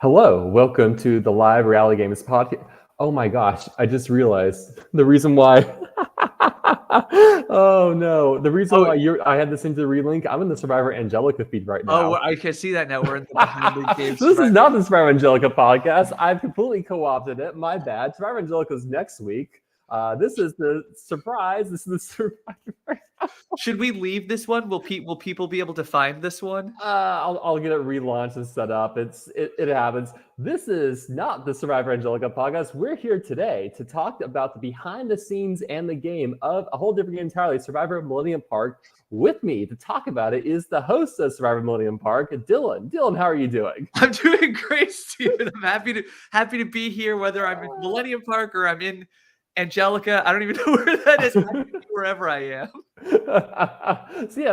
Hello, welcome to the live reality games podcast. Oh my gosh, I just realized the reason why. Oh no, the reason Oh, why I had this into the relink. I'm in the Survivor Angelica feed right oh, now. I can see that now. We're in the behind the game This is Survivor. not the Survivor Angelica podcast. I've completely co-opted it. My bad. Survivor Angelica's next week. This is the surprise. This is the Survivor. Should we leave this one? Will people be able to find this one? I'll get it relaunched and set up. It happens. This is not the Survivor Angelica podcast. We're here today to talk about the behind the scenes and the game of a whole different game entirely, Survivor Millennium Park. With me to talk about it is the host of Survivor Millennium Park, Dylan. Dylan, how are you doing? I'm doing great, Steven. I'm happy to be here, whether I'm in Millennium Park or I'm in Angelica. I don't even know where that is. I'm happy to be wherever I am.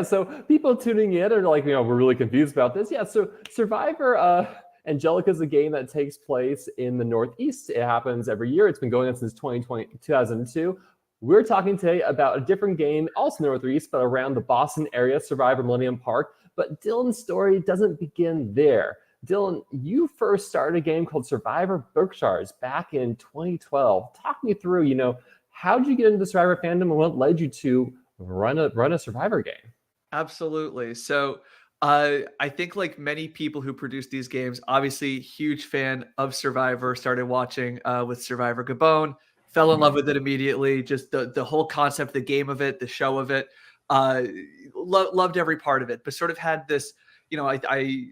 So people tuning in are like, we're really confused about this. Yeah, so Survivor Angelica is a game that takes place in the Northeast. It happens every year. It's been going on since 2002. We're talking today about a different game, also Northeast, but around the Boston area, Survivor Millennium Park. But Dylan's story doesn't begin there. Dylan, you first started a game called Survivor Berkshire back in 2012. Talk me through, how did you get into the Survivor fandom and what led you to run a Survivor game? Absolutely. So I think like many people who produce these games, obviously huge fan of Survivor, started watching with Survivor Gabon, fell in love with it immediately. Just the whole concept, the game of it, the show of it, loved every part of it, but sort of had this,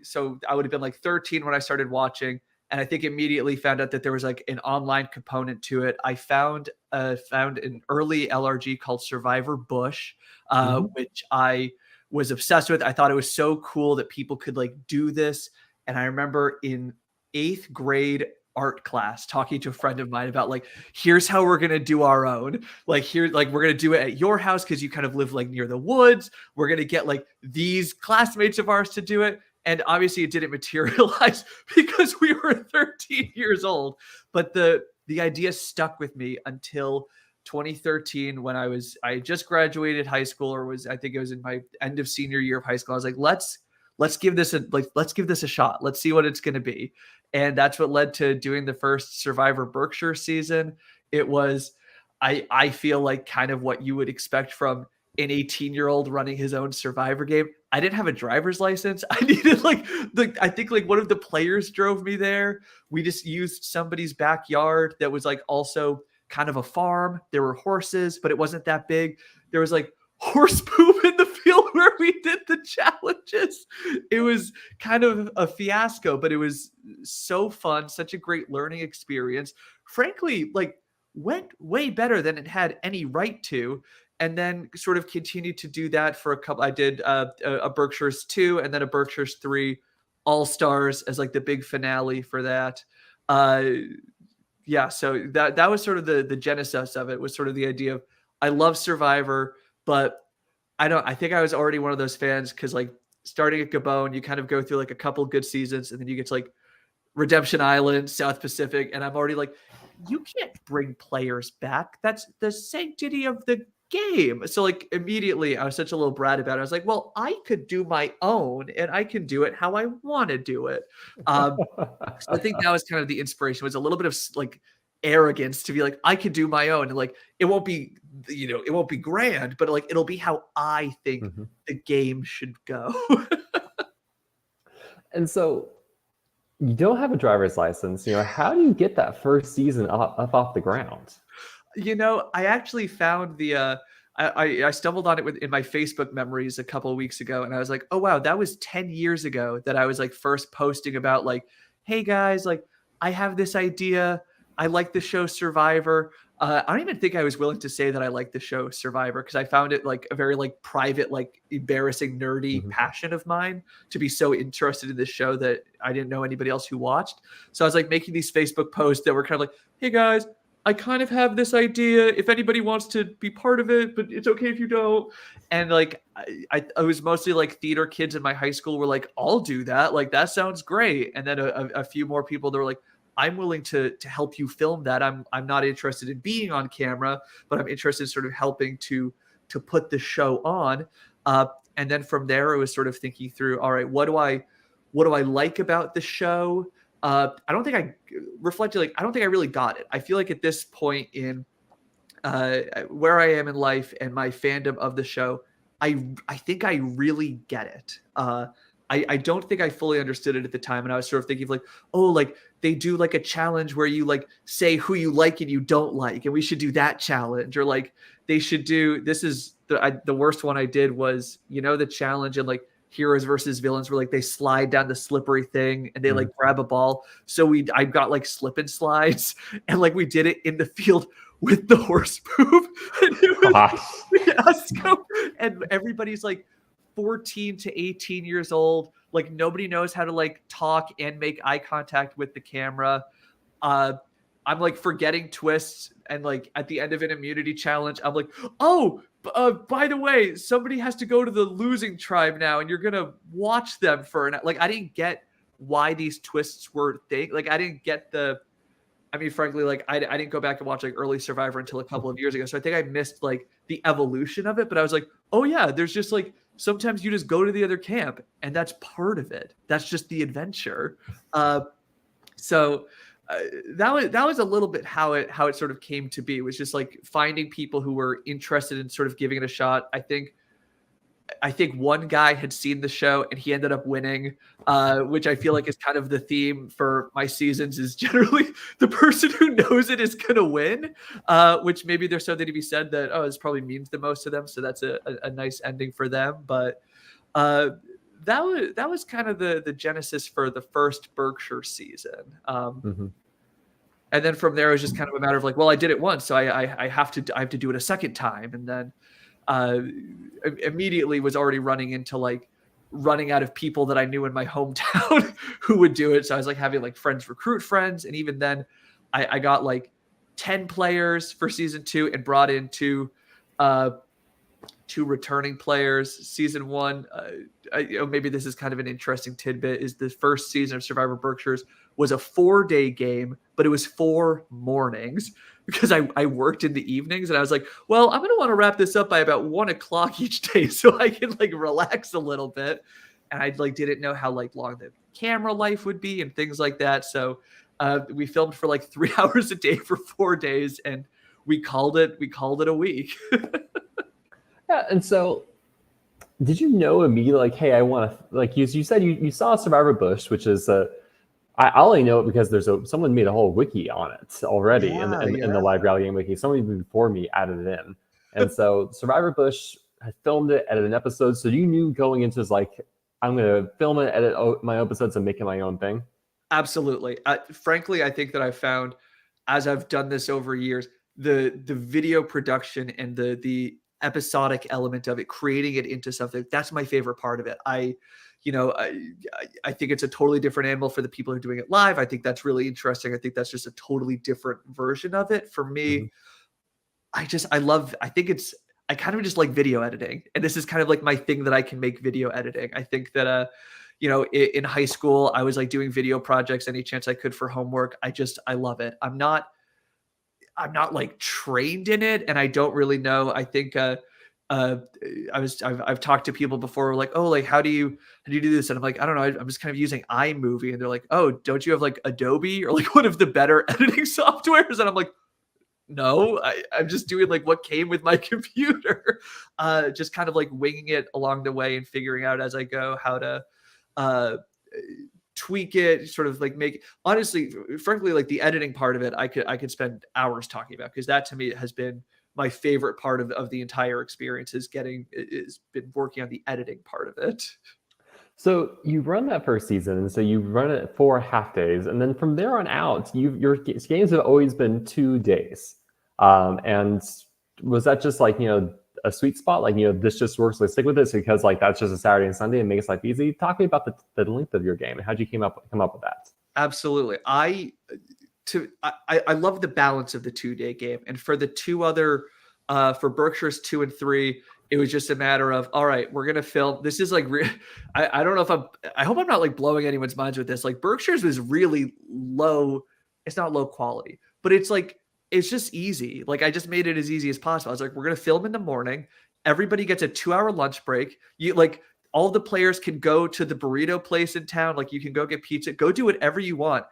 so I would have been like 13 when I started watching. And I think immediately found out that there was like an online component to it. I found an early LRG called Survivor Bush, which I was obsessed with. I thought it was so cool that people could like do this. And I remember in 8th grade art class talking to a friend of mine about like, here's how we're going to do our own. Like here, like we're going to do it at your house because you kind of live like near the woods. We're going to get like these classmates of ours to do it. And obviously it didn't materialize because we were 13 years old. But the idea stuck with me until 2013 when I just graduated high school, or I think it was in my end of senior year of high school. I was like, let's give this a shot. Let's see what it's going to be. And that's what led to doing the first Survivor Berkshire season. It was, I feel like kind of what you would expect from an 18-year-old running his own Survivor game. I didn't have a driver's license. I needed I think like one of the players drove me there. We just used somebody's backyard that was like also kind of a farm. There were horses, but it wasn't that big. There was like horse poop in the field where we did the challenges. It was kind of a fiasco, but it was so fun, such a great learning experience. Frankly, like went way better than it had any right to. And then sort of continued to do that for a couple. I did a Berkshire's 2 and then a Berkshire's 3 All-Stars as like the big finale for that. So that was sort of the genesis of it, was sort of the idea of, I love Survivor, but I think I was already one of those fans because like starting at Gabon, you kind of go through like a couple good seasons and then you get to like Redemption Island, South Pacific, and I'm already like, you can't bring players back. That's the sanctity of the game. So like immediately I was such a little brat about it. I was like, well, I could do my own and I can do it how I want to do it. So I think that was kind of the inspiration, was a little bit of like arrogance to be like, I could do my own. And like, it won't be grand, but like, it'll be how I think the game should go. And so you don't have a driver's license. How do you get that first season up off the ground? I actually found I stumbled on it in my Facebook memories a couple of weeks ago, and I was like, oh wow, that was 10 years ago that I was like first posting about like, hey guys, like I have this idea. I like the show Survivor. I don't even think I was willing to say that I like the show Survivor because I found it like a very like private, like embarrassing, nerdy passion of mine to be so interested in this show that I didn't know anybody else who watched. So I was like making these Facebook posts that were kind of like, hey guys, I kind of have this idea if anybody wants to be part of it, but it's okay if you don't. And like, I was mostly like theater kids in my high school were like, I'll do that. Like, that sounds great. And then a few more people that were like, I'm willing to help you film that. I'm not interested in being on camera, but I'm interested in sort of helping to put the show on. And then from there, I was sort of thinking through, all right, what do I like about the show? I don't think I reflected, like, I don't think I really got it. I feel like at this point in where I am in life and my fandom of the show, I think I really get it. I don't think I fully understood it at the time, and I was sort of thinking of like, oh, like they do like a challenge where you like say who you like and you don't like, and we should do that challenge, or like they should do, this is the worst one I did was, you know, the challenge and like heroes versus villains where like they slide down the slippery thing and they like grab a ball. So I got like slip and slides, and like we did it in the field with the horse poop, and it was fiasco. And everybody's like 14 to 18 years old. Like nobody knows how to like talk and make eye contact with the camera. I'm like forgetting twists, and like at the end of an immunity challenge, I'm like, oh, by the way, somebody has to go to the losing tribe now, and you're gonna watch them for an, like I didn't get why these twists were like I didn't get the. I mean, frankly, like I didn't go back and watch like early Survivor until a couple of years ago, so I think I missed like the evolution of it. But I was like, oh yeah, there's just like sometimes you just go to the other camp, and that's part of it. That's just the adventure. So that was a little bit how it sort of came to be. It was just like finding people who were interested in sort of giving it a shot. I think one guy had seen the show and he ended up winning, which I feel like is kind of the theme for my seasons, is generally the person who knows it is going to win, which maybe there's something to be said that, oh, this probably means the most to them. So that's a nice ending for them. But that was kind of the genesis for the first Berkshire season. And then from there, it was just kind of a matter of like, well, I did it once, so I have to do it a second time. And then immediately was already running out of people that I knew in my hometown who would do it. So I was like having like friends recruit friends. And even then I got like 10 players for season 2 and brought in two returning players. Season 1, maybe this is kind of an interesting tidbit, is the first season of Survivor Berkshires was a 4-day game, but it was 4 mornings because I worked in the evenings, and I was like, well, I'm going to want to wrap this up by about 1:00 each day so I can like relax a little bit. And I like didn't know how like long the camera life would be and things like that. So we filmed for like 3 hours a day for 4 days, and we called it a week. Yeah, and so did you know immediately, like, hey, I want to, like you said, you saw Survivor Bush, which is I only know it because someone made a whole wiki on it already in the live rally game wiki. Someone before me added it in, and so Survivor Bush had filmed it, edited an episode. So you knew going into this, like, I'm going to film it, edit my episodes, and make it my own thing. Absolutely. Frankly, I think that I've found, as I've done this over years, the video production and the episodic element of it, creating it into something, that's my favorite part of it. I think it's a totally different animal for the people who are doing it live. I think that's really interesting. I think that's just a totally different version of it. For me, I kind of just like video editing. And this is kind of like my thing, that I can make video editing. I think that, in high school, I was like doing video projects any chance I could for homework. I love it. I'm not like trained in it, and I don't really know. I think I've talked to people before, like, oh, like how do you do this? And I'm like, I don't know. I'm just kind of using iMovie, and they're like, oh, don't you have like Adobe or like one of the better editing softwares? And I'm like, no, I'm just doing like what came with my computer, just kind of like winging it along the way and figuring out as I go how to tweak it, sort of like make, honestly, frankly, like the editing part of it, I could spend hours talking about, because that to me has been my favorite part of the entire experience, is been working on the editing part of it. So you run that first season, and so you run it 4 half days, and then from there on out, your games have always been 2 days. And was that just like, a sweet spot? Like, this just works, let's stick with this, because like that's just a Saturday and Sunday and makes life easy. Talk to me about the length of your game and how'd you come up with that? Absolutely. I love the balance of the 2-day game. And for the 2 other, for Berkshire's 2 and 3, it was just a matter of, all right, we're going to film. This is like, I don't know if I hope I'm not like blowing anyone's minds with this. Like Berkshire's was really low. It's not low quality, but it's like, it's just easy. Like I just made it as easy as possible. I was like, we're going to film in the morning. Everybody gets a 2-hour lunch break. all the players can go to the burrito place in town. Like you can go get pizza, go do whatever you want.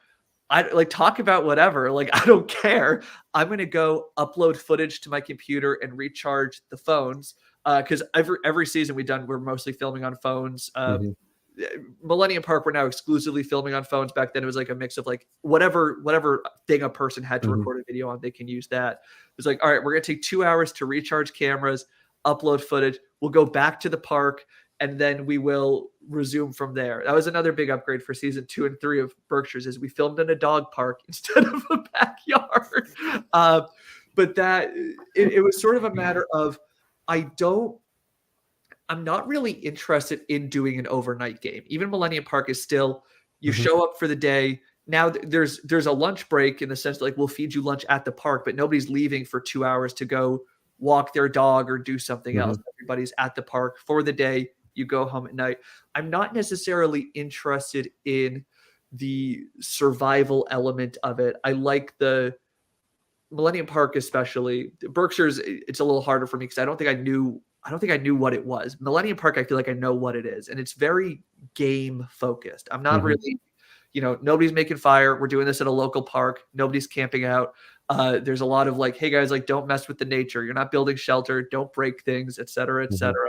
I like talk about whatever. Like, I don't care. I'm going to go upload footage to my computer and recharge the phones. Cause every season we're mostly filming on phones. Millennium Park, we're now exclusively filming on phones. Back then it was like a mix of like whatever thing a person had to record a video on, they can use that. It was like, all right, we're going to take 2 hours to recharge cameras, upload footage. We'll go back to the park, and then we will resume from there. That was another big upgrade for season 2 and 3 of Berkshire's, is we filmed in a dog park instead of a backyard. But that it was sort of a matter of, I'm not really interested in doing an overnight game. Even Millennium Park is still, you show up for the day. Now there's a lunch break in the sense that like we'll feed you lunch at the park, but nobody's leaving for 2 hours to go walk their dog or do something else. Everybody's at the park for the day. You go home at night. I'm not necessarily interested in the survival element of it. I like the Millennium Park, especially Berkshire's. It's a little harder for me because I don't think I knew what it was. Millennium Park, I feel like I know what it is, and it's very game focused. I'm not really, nobody's making fire. We're doing this at a local park. Nobody's camping out. There's a lot of like, hey guys, like don't mess with the nature. You're not building shelter. Don't break things, et cetera, et cetera.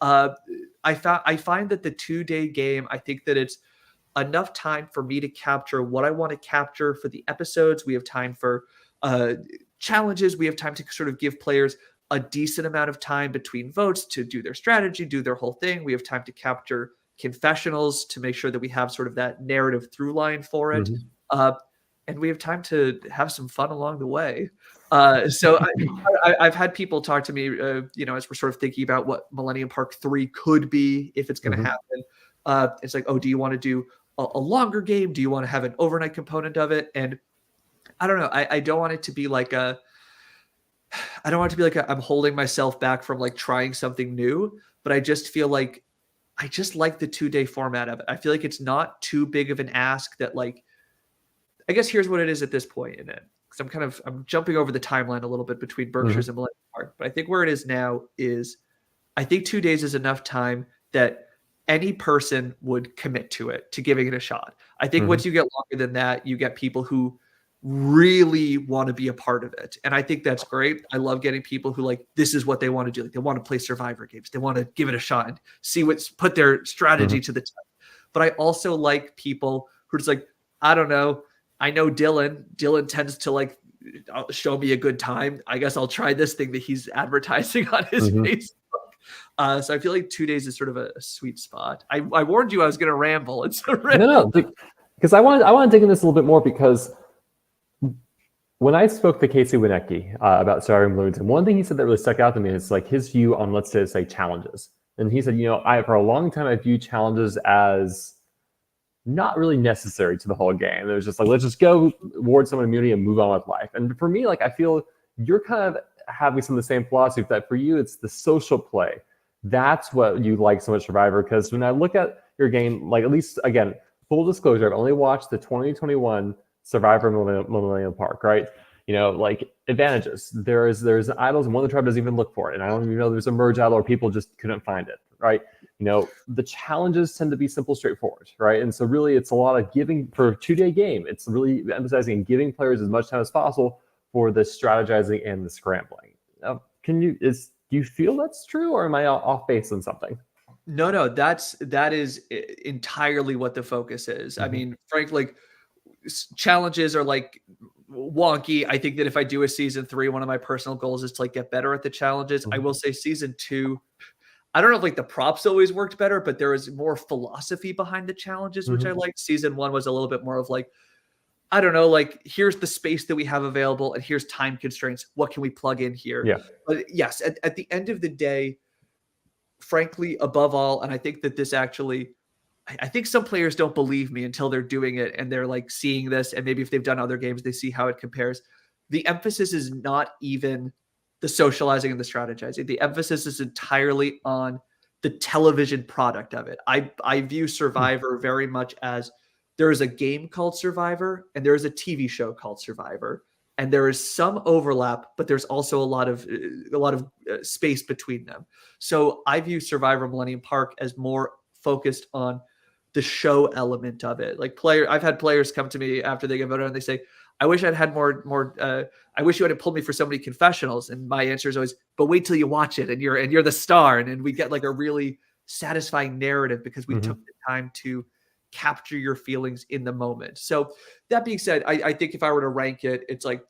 I find that the 2-day game, I think that it's enough time for me to capture what I want to capture for the episodes. We have time for challenges. We have time to sort of give players a decent amount of time between votes to do their strategy, do their whole thing. We have time to capture confessionals to make sure that we have sort of that narrative through line for it. And we have time to have some fun along the way. So I've had people talk to me, as we're sort of thinking about what Millennium Park 3 could be, if it's going to happen. It's like, oh, do you want to do a longer game? Do you want to have an overnight component of it? And I don't know. I don't want it to be like I'm holding myself back from like trying something new, but I just feel like I just like the 2-day format of it. I feel like it's not too big of an ask that like, I guess here's what it is at this point in it. Because I'm jumping over the timeline a little bit between Berkshire's and Millennium Park. But I think where it is now is I think 2 days is enough time that any person would commit to it, to giving it a shot. I think once you get longer than that, you get people who really want to be a part of it. And I think that's great. I love getting people who like, this is what they want to do. Like they want to play Survivor games. They want to give it a shot and put their strategy to the test. But I also like people who are just like, I don't know. I know Dylan tends to like show me a good time. I guess I'll try this thing that he's advertising on his Facebook. So I feel like 2 days is sort of a sweet spot. I warned you I was going to ramble. It's a ramble. No, because I want to dig in this a little bit more, because when I spoke to Casey Winecki about Survivor Millennium, one thing he said that really stuck out to me is like his view on, let's say challenges. And he said, for a long time I viewed challenges as not really necessary to the whole game. It was just like, let's just go award someone immunity and move on with life. And for me, like I feel you're kind of having some of the same philosophy, that for you it's the social play. That's what you like so much Survivor. Because when I look at your game, like at least again, full disclosure, I've only watched the 2021 Survivor Millennium Park, right? Like advantages. There's idols, and one of the tribe doesn't even look for it. And I don't even know there's a merge idol, or people just couldn't find it, right? The challenges tend to be simple, straightforward, right? And so really it's a lot of giving for a 2-day game. It's really emphasizing giving players as much time as possible for the strategizing and the scrambling. Now, do you feel that's true, or am I off base on something? No, that is entirely what the focus is. I mean, frankly, like, challenges are like wonky. I think that if I do a season 3, one of my personal goals is to like get better at the challenges. I will say season 2, I don't know if like the props always worked better, but there was more philosophy behind the challenges, which I liked. Season 1 was a little bit more of like, I don't know, like here's the space that we have available and here's time constraints. What can we plug in here? Yeah. But yes, at the end of the day, frankly, above all, and I think that this actually, I think some players don't believe me until they're doing it and they're like seeing this, and maybe if they've done other games, they see how it compares. The emphasis is not even the socializing and the strategizing. The emphasis is entirely on the television product of it. I view Survivor very much as there is a game called Survivor and there is a TV show called Survivor. and there is some overlap, but there's also a lot of space between them. So I view Survivor Millennium Park as more focused on the show element of it. Like I've had players come to me after they get voted on, and they say, I wish I'd had more. I wish you had pulled me for so many confessionals. And my answer is always, but wait till you watch it, and you're the star, and we get like a really satisfying narrative because we took the time to capture your feelings in the moment. So that being said, I think if I were to rank it, it's like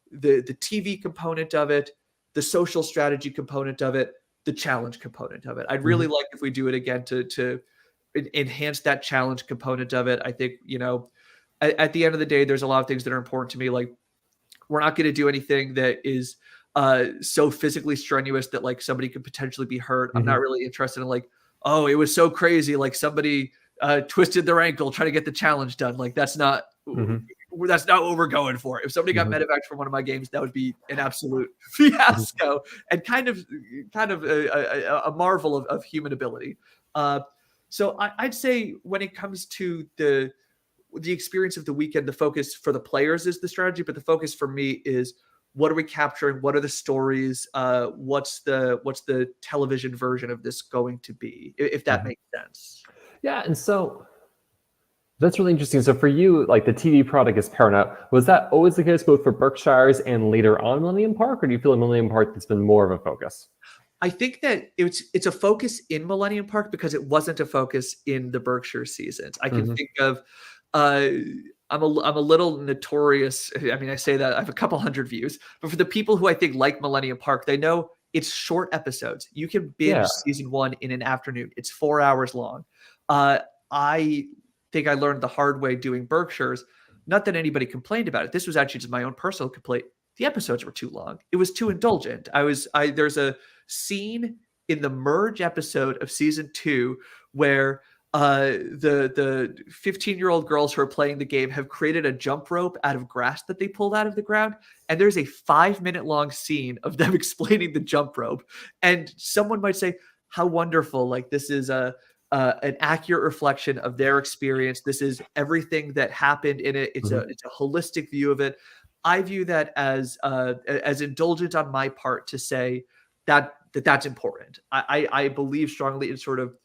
the TV component of it, the social strategy component of it, the challenge component of it. I'd really like if we do it again to enhance that challenge component of it. I think, at the end of the day, there's a lot of things that are important to me. Like, we're not going to do anything that is so physically strenuous that like somebody could potentially be hurt. I'm not really interested in like, oh, it was so crazy, like somebody twisted their ankle trying to get the challenge done. Like that's not what we're going for. If somebody got medevaced from one of my games, that would be an absolute fiasco and kind of a marvel of human ability. So I'd say when it comes to the experience of the weekend, the focus for the players is the strategy, but the focus for me is what are we capturing? What are the stories? What's the television version of this going to be? If that makes sense. Yeah, and so that's really interesting. So for you, like the TV product is paramount. Was that always the case both for Berkshires and later on Millennium Park, or do you feel in Millennium Park that's been more of a focus? I think that it's a focus in Millennium Park because it wasn't a focus in the Berkshire seasons. I can think of I'm a little notorious. I mean, I say that I have a couple hundred views, but for the people who I think like Millennium Park, they know it's short episodes. You can binge season 1 in an afternoon. It's 4 hours long. I think I learned the hard way doing Berkshires. Not that anybody complained about it. This was actually just my own personal complaint. The episodes were too long. It was too indulgent. There's a scene in the merge episode of season 2 where the 15-year-old girls who are playing the game have created a jump rope out of grass that they pulled out of the ground. And there's a 5-minute long scene of them explaining the jump rope. And someone might say, how wonderful. Like this is an accurate reflection of their experience. This is everything that happened in it. It's a holistic view of it. I view that as indulgent on my part to say that's important. I believe strongly in sort of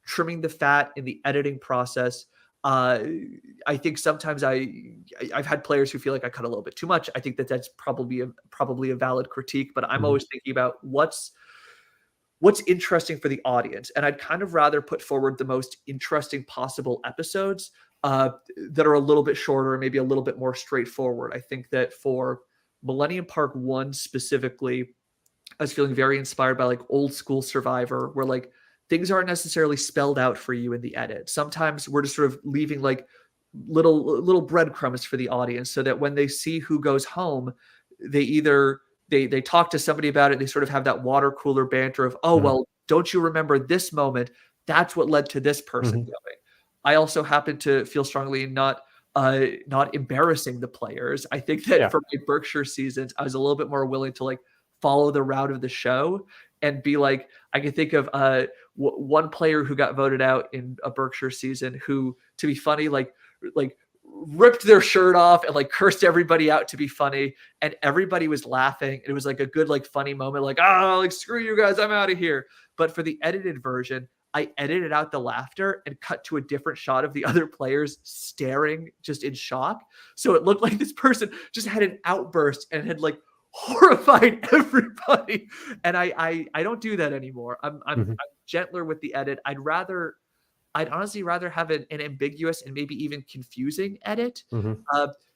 trimming the fat in the editing process. I think sometimes I've had players who feel like I cut a little bit too much. I think that's probably a valid critique, but I'm always thinking about what's interesting for the audience. And I'd kind of rather put forward the most interesting possible episodes that are a little bit shorter, maybe a little bit more straightforward. I think that for Millennium Park 1 specifically, I was feeling very inspired by like old school Survivor, where like things aren't necessarily spelled out for you in the edit. Sometimes we're just sort of leaving like little breadcrumbs for the audience so that when they see who goes home, they either they talk to somebody about it. They sort of have that water cooler banter of, oh, well, don't you remember this moment? That's what led to this person going. I also happen to feel strongly in not embarrassing the players. I think that for my Berkshire seasons, I was a little bit more willing to like follow the route of the show and be like, I can think of one player who got voted out in a Berkshire season who, to be funny, like ripped their shirt off and like cursed everybody out to be funny, and everybody was laughing. It was like a good like funny moment, like, oh, like screw you guys, I'm out of here. But for the edited version, I edited out the laughter and cut to a different shot of the other players staring just in shock. So it looked like this person just had an outburst and had like horrified everybody. And I don't do that anymore. I'm gentler with the edit. I'd honestly rather have an ambiguous and maybe even confusing edit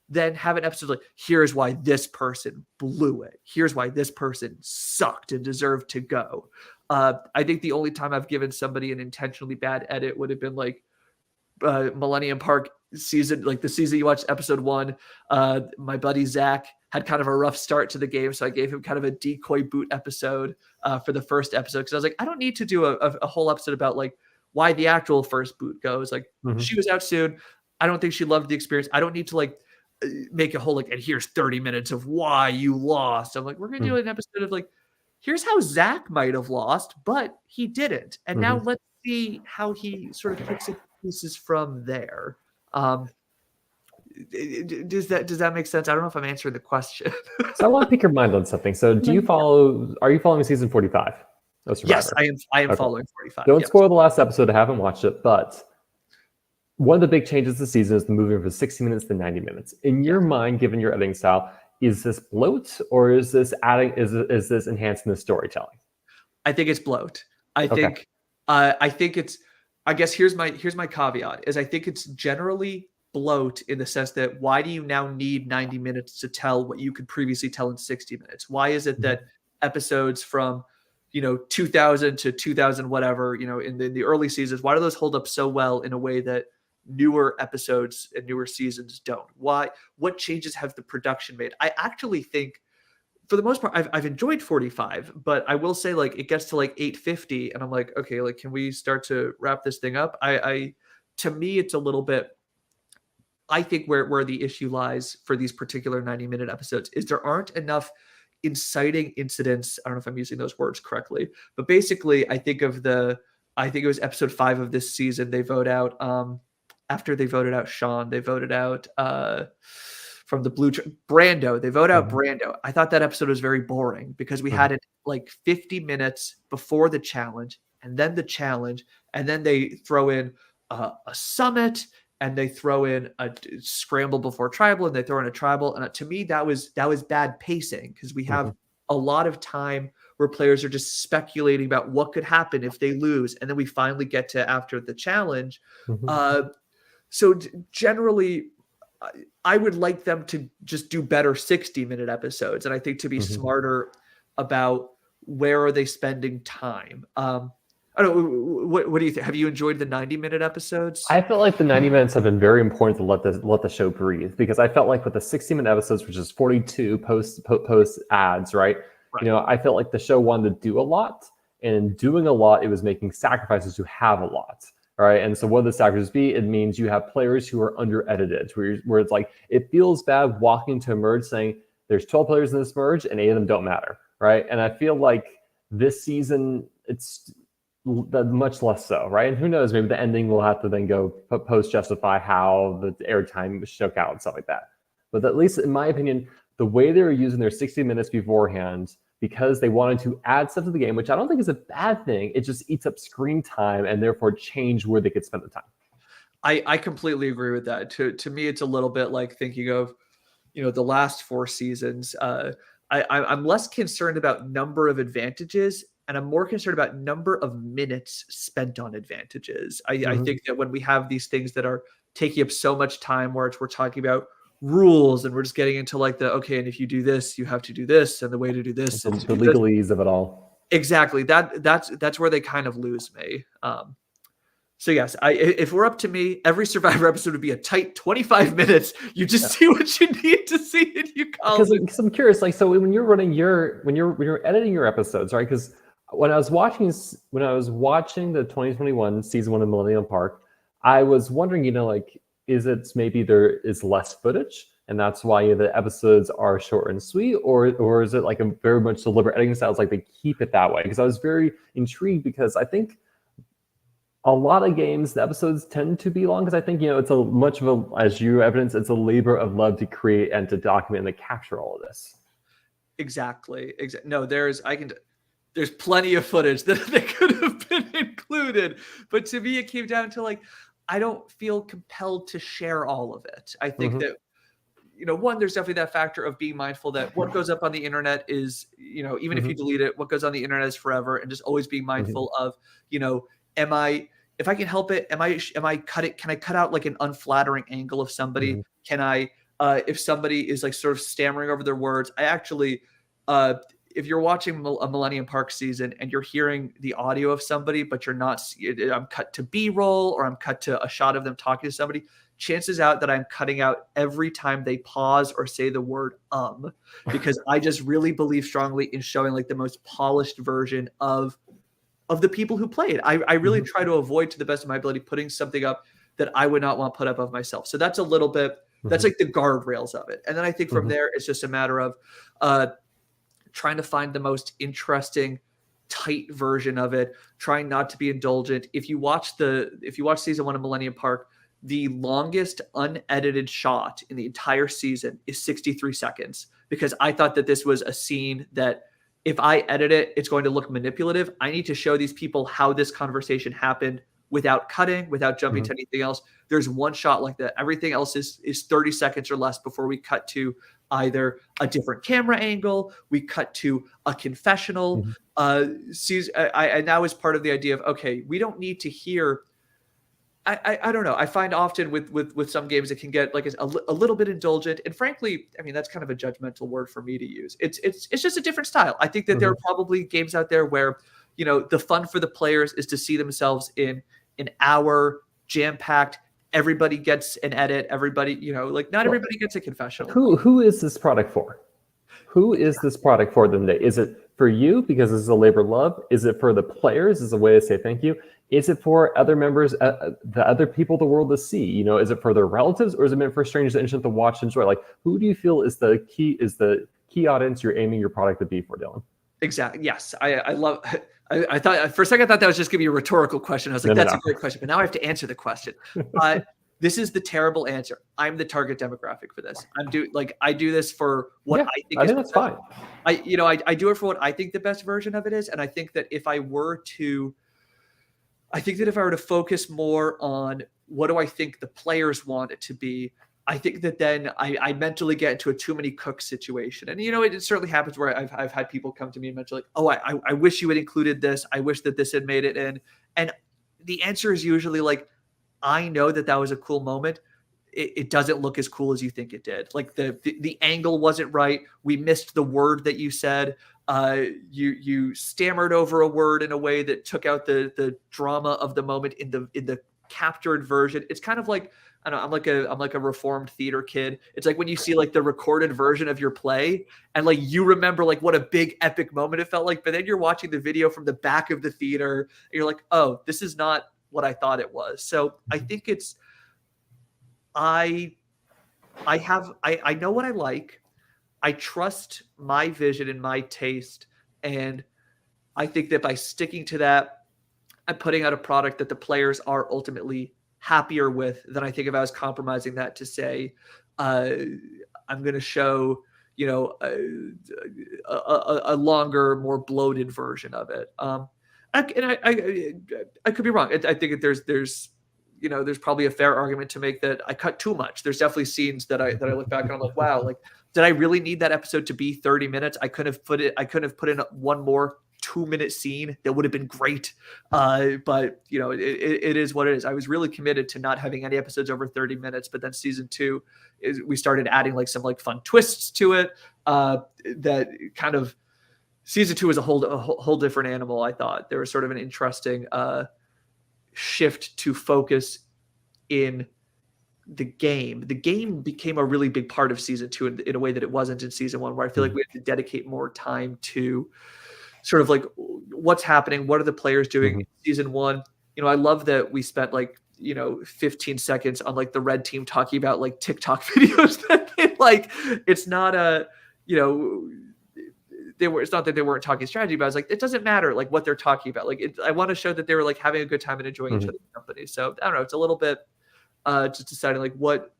than have an episode like, here's why this person blew it. Here's why this person sucked and deserved to go. I think the only time I've given somebody an intentionally bad edit would have been like Millennium Park season, like the season you watched episode 1. My buddy Zach had kind of a rough start to the game, so I gave him kind of a decoy boot episode for the first episode, because I was like, I don't need to do a whole episode about like why the actual first boot goes. Like she was out soon. I don't think she loved the experience. I don't need to like make a whole like, and here's 30 minutes of why you lost. I'm like, we're gonna do an episode of like, here's how Zach might have lost, but he didn't. And now let's see how he sort of picks up pieces from there. Does that make sense? I don't know if I'm answering the question. So I want to pick your mind on something. So are you following season 45 of Yes, Survivor? I am Okay. following 45. Don't Yes. spoil the last episode. I haven't watched it, but one of the big changes this season is the moving from 60 minutes to 90 minutes. In your mind, given your editing style, is this bloat or is this enhancing the storytelling? I think it's bloat. I think it's, I guess here's my caveat is I think it's generally bloat in the sense that why do you now need 90 minutes to tell what you could previously tell in 60 minutes? Why is it that episodes from 2000 to 2000 whatever, in the early seasons, why do those hold up so well in a way that newer episodes and newer seasons don't? What changes have the production made? I actually think for the most part, I've enjoyed 45, but I will say like it gets to like 8:50 and I'm like, okay, like can we start to wrap this thing up? To me, it's a little bit, I think where the issue lies for these particular 90-minute episodes is there aren't enough inciting incidents. I don't know if I'm using those words correctly, but basically I think it was episode 5 of this season. They vote out, after they voted out Sean, they voted out, from the Brando. They vote out Brando. I thought that episode was very boring because we had it like 50 minutes before the challenge and then the challenge. And then they throw in a summit and they throw in a scramble before tribal and they throw in a tribal. And to me, that was bad pacing because we have a lot of time where players are just speculating about what could happen if they lose. And then we finally get to after the challenge. So generally, I would like them to just do better 60-minute episodes. And I think to be smarter about where are they spending time. I don't know. What do you think? Have you enjoyed the 90-minute episodes? I felt like the 90 minutes have been very important to let the show breathe because I felt like with the 60-minute episodes, which is 42 post ads, right? I felt like the show wanted to do a lot, and in doing a lot, it was making sacrifices to have a lot. All right. And so what do the sacrifices be? It means you have players who are under edited, where it's like it feels bad walking into a merge saying there's 12 players in this merge and 8 of them don't matter. Right. And I feel like this season it's much less so. Right. And who knows, maybe the ending will have to then go post justify how the airtime shook out and stuff like that. But at least in my opinion, the way they were using their 60 minutes beforehand, because they wanted to add stuff to the game, which I don't think is a bad thing. It just eats up screen time and therefore change where they could spend the time. I completely agree with that. To me, it's a little bit like thinking of, the last 4 seasons. I'm less concerned about number of advantages and I'm more concerned about number of minutes spent on advantages. I think that when we have these things that are taking up so much time where we're talking about rules and we're just getting into like and if you do this you have to do this and the way to do this the legalese of it all. Exactly. That's where they kind of lose me. So yes, if we're up to me, every Survivor episode would be a tight 25 minutes. You just see what you need to see and you call it. Because I'm curious, like, so when you're editing your episodes, right? Because when I was watching the 2021 season 1 of Millennium Park, I was wondering, is it maybe there is less footage and that's why the episodes are short and sweet, or is it like a very much deliberate editing styles, like they keep it that way? Because I was very intrigued because I think a lot of games, the episodes tend to be long because I think, it's as you evidence, it's a labor of love to create and to document and to capture all of this. Exactly. No, there's plenty of footage that could have been included, but to me, it came down to like, I don't feel compelled to share all of it. I think that, one, there's definitely that factor of being mindful that what goes up on the internet is, even if you delete it, what goes on the internet is forever, and just always being mindful of, if I can help it, can I cut out like an unflattering angle of somebody? Can I, if somebody is like sort of stammering over their words, I actually, if you're watching a Millennium Park season and you're hearing the audio of somebody, but you're not, I'm cut to B-roll or I'm cut to a shot of them talking to somebody, chances out that I'm cutting out every time they pause or say the word because I just really believe strongly in showing like the most polished version of the people who played. I really try to avoid, to the best of my ability, putting something up that I would not want put up of myself. So that's a little bit, that's like the guardrails of it. And then I think from there, it's just a matter of trying to find the most interesting, tight version of it, trying not to be indulgent. If you watch season 1 of Millennium Park, the longest unedited shot in the entire season is 63 seconds, because I thought that this was a scene that if I edit it, it's going to look manipulative. I need to show these people how this conversation happened without cutting, without jumping to anything else. There's one shot like that. Everything else is 30 seconds or less before we cut to either a different camera angle, we cut to a confessional. And that was part of the idea of, okay, we don't need to hear. I don't know. I find often with some games it can get like a little bit indulgent, and frankly, I mean that's kind of a judgmental word for me to use. It's just a different style. I think that there are probably games out there where the fun for the players is to see themselves in an hour jam-packed. Everybody gets an edit. Everybody, like not everybody gets a confessional. Who is this product for? Who is this product for them today? Is it for you because this is a labor of love? Is it for the players as a way to say thank you? Is it for other members, the other people of the world to see? Is it for their relatives, or is it meant for strangers that interested to watch and enjoy? Like, who do you feel is the key audience you're aiming your product to be for, Dylan? Exactly. Yes, I love. I thought for a second I thought that was just going to be a rhetorical question. I was like, that's a great question, but now I have to answer the question. This is the terrible answer. I'm the target demographic for this. I do this for what I think. I think that's fine. I do it for what I think the best version of it is, and I think that if I were to focus more on what do I think the players want it to be, I think that then I mentally get into a too many cooks situation. And, it certainly happens where I've had people come to me and mention like, oh, I wish you had included this. I wish that this had made it in. And the answer is usually like, I know that was a cool moment. It doesn't look as cool as you think it did. Like the angle wasn't right. We missed the word that you said. You stammered over a word in a way that took out the drama of the moment in the captured version. It's kind of like, I don't know, I'm like a reformed theater kid. It's like when you see like the recorded version of your play and like you remember like what a big epic moment it felt like, but then you're watching the video from the back of the theater and you're like, oh, this is not what I thought it was. So I think it's I know what I like. I trust my vision and my taste. And I think that by sticking to that, I'm putting out a product that the players are ultimately happier with than I think if I was compromising that to say, I'm going to show, a longer, more bloated version of it. I could be wrong. I think that there's probably a fair argument to make that I cut too much. There's definitely scenes that I look back and I'm like, wow, like, did I really need that episode to be 30 minutes? I couldn't have put in one more 2-minute scene that would have been great. But it is what it is. I was really committed to not having any episodes over 30 minutes, but then season 2 we started adding like some like fun twists to it. That kind of season 2 is a whole different animal. I thought there was sort of an interesting shift to focus in the game. The game became a really big part of season 2 in a way that it wasn't in season 1, where I feel like we had to dedicate more time to sort of like what's happening, what are the players doing in season 1. I love that we spent like 15 seconds on like the red team talking about like TikTok videos that it's not it's not that they weren't talking strategy, but I was like, it doesn't matter like what they're talking about. Like I want to show that they were like having a good time and enjoying each other's company. So I don't know. It's a little bit just deciding like what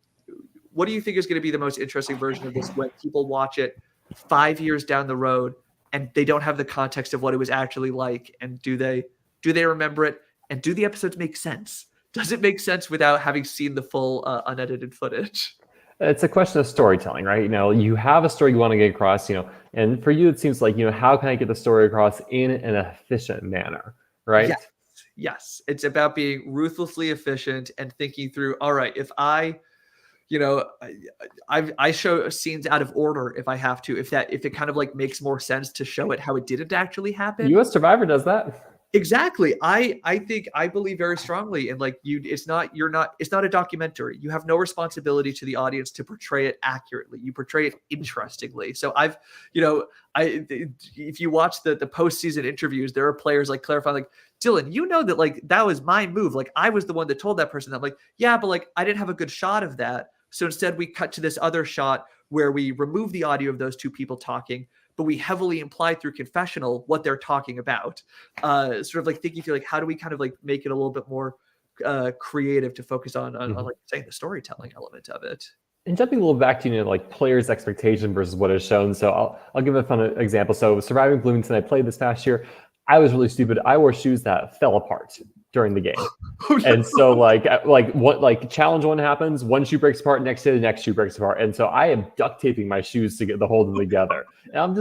do you think is going to be the most interesting version of this when people watch it 5 years down the road and they don't have the context of what it was actually like, and do they remember it, and do the episodes make sense? Does it make sense without having seen the full unedited footage? It's a question of storytelling, right? You have a story you want to get across, and for you, it seems like, how can I get the story across in an efficient manner, right? Yes. It's about being ruthlessly efficient and thinking through, all right, if I show scenes out of order if I have to, if it kind of like makes more sense to show it how it didn't actually happen. US Survivor does that. Exactly. I believe very strongly in like it's not a documentary. You have no responsibility to the audience to portray it accurately. You portray it interestingly. So if you watch the postseason interviews, there are players like clarifying like, Dylan, that like that was my move. Like I was the one that told that person that. I'm like, yeah, but like I didn't have a good shot of that. So instead we cut to this other shot where we remove the audio of those two people talking, but we heavily imply through confessional what they're talking about. Sort of like thinking through like, how do we kind of like make it a little bit more creative to focus on like saying the storytelling element of it. And jumping a little back to, like players' expectation versus what is shown. So I'll give a fun example. So Surviving Bloomington, I played this past year. I was really stupid. I wore shoes that fell apart during the game. And so like challenge one happens, one shoe breaks apart, next day the next shoe breaks apart. And so I am duct taping my shoes to get the hold them together. And I'm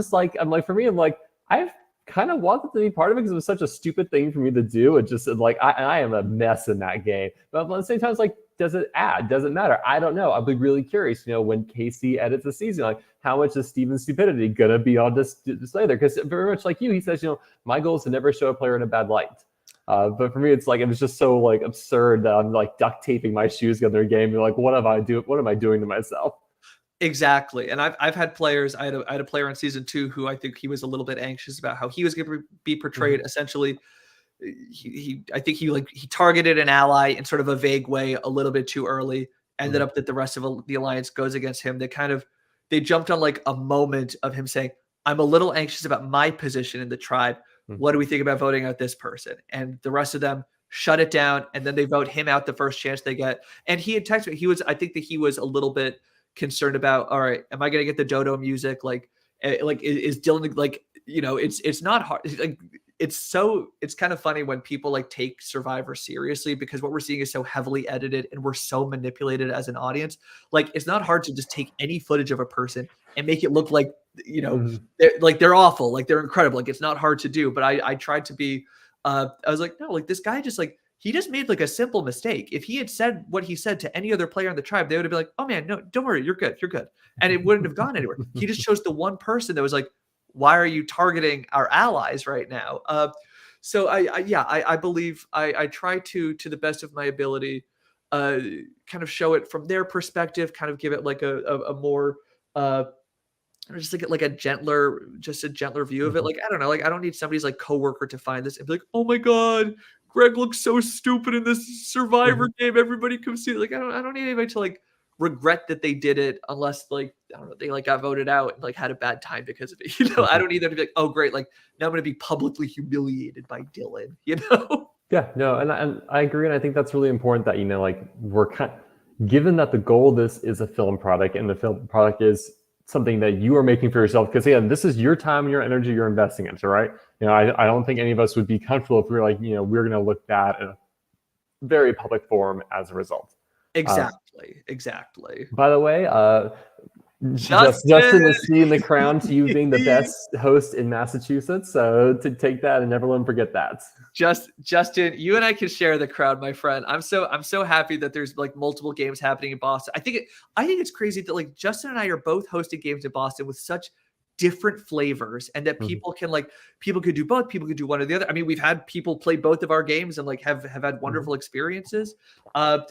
like, for me, I'm like, I've kind of wanted to be part of it because it was such a stupid thing for me to do. It just like, I am a mess in that game. But at the same time, it's like, does it add? Does it matter? I don't know. I'll be really curious, when Casey edits the season, like how much is Steven's stupidity going to be on display there? Because very much like you, he says, my goal is to never show a player in a bad light. But for me, it's like, it was just so like absurd that I'm like duct taping my shoes together in a game. You're like, what am I doing to myself? Exactly. And I've had players, I had a player in season 2 who I think he was a little bit anxious about how he was going to be portrayed. Essentially, I think he targeted an ally in sort of a vague way a little bit too early. Ended up that the rest of the alliance goes against him. They jumped on like a moment of him saying, I'm a little anxious about my position in the tribe. What do we think about voting out this person? And the rest of them shut it down. And then they vote him out the first chance they get. And he had texted me. I think that he was a little bit concerned about, all right, am I going to get the dodo music? Like is Dylan like, it's not hard. Like, it's kind of funny when people like take Survivor seriously, because what we're seeing is so heavily edited and we're so manipulated as an audience. Like, it's not hard to just take any footage of a person and make it look like, they're awful, like they're incredible. Like, it's not hard to do, but I tried to be, I was like, no, like this guy he just made like a simple mistake. If he had said what he said to any other player in the tribe, they would have been like, oh man, no, don't worry. You're good. And it wouldn't have gone anywhere. He just chose the one person that was like, why are you targeting our allies right now? So I believe I try to the best of my ability, kind of show it from their perspective, kind of give it like a more, just like a gentler view of it. Like, I don't know, like I don't need somebody's like coworker to find this and be like, oh my God, Greg looks so stupid in this Survivor game. Everybody come see it. Like, I don't need anybody to like regret that they did it, unless like, I don't know, they like got voted out and like had a bad time because of it. I don't need them to be like, oh great, like now I'm going to be publicly humiliated by Dylan, Yeah, no, and I agree. And I think that's really important that, like we're given that the goal of this is a film product, and the film product is something that you are making for yourself, because again, this is your time and your energy you're investing into, right? I don't think any of us would be comfortable if we were like, we're going to look bad in a very public forum as a result. Exactly. By the way, Justin is seeing the crown to you being the best host in Massachusetts. So to take that and never let him forget that. Justin, you and I can share the crown, my friend. I'm so happy that there's like multiple games happening in Boston. I think it's crazy that like Justin and I are both hosting games in Boston with such different flavors, and that people could do both. People could do one or the other. I mean, we've had people play both of our games and like have had wonderful experiences. I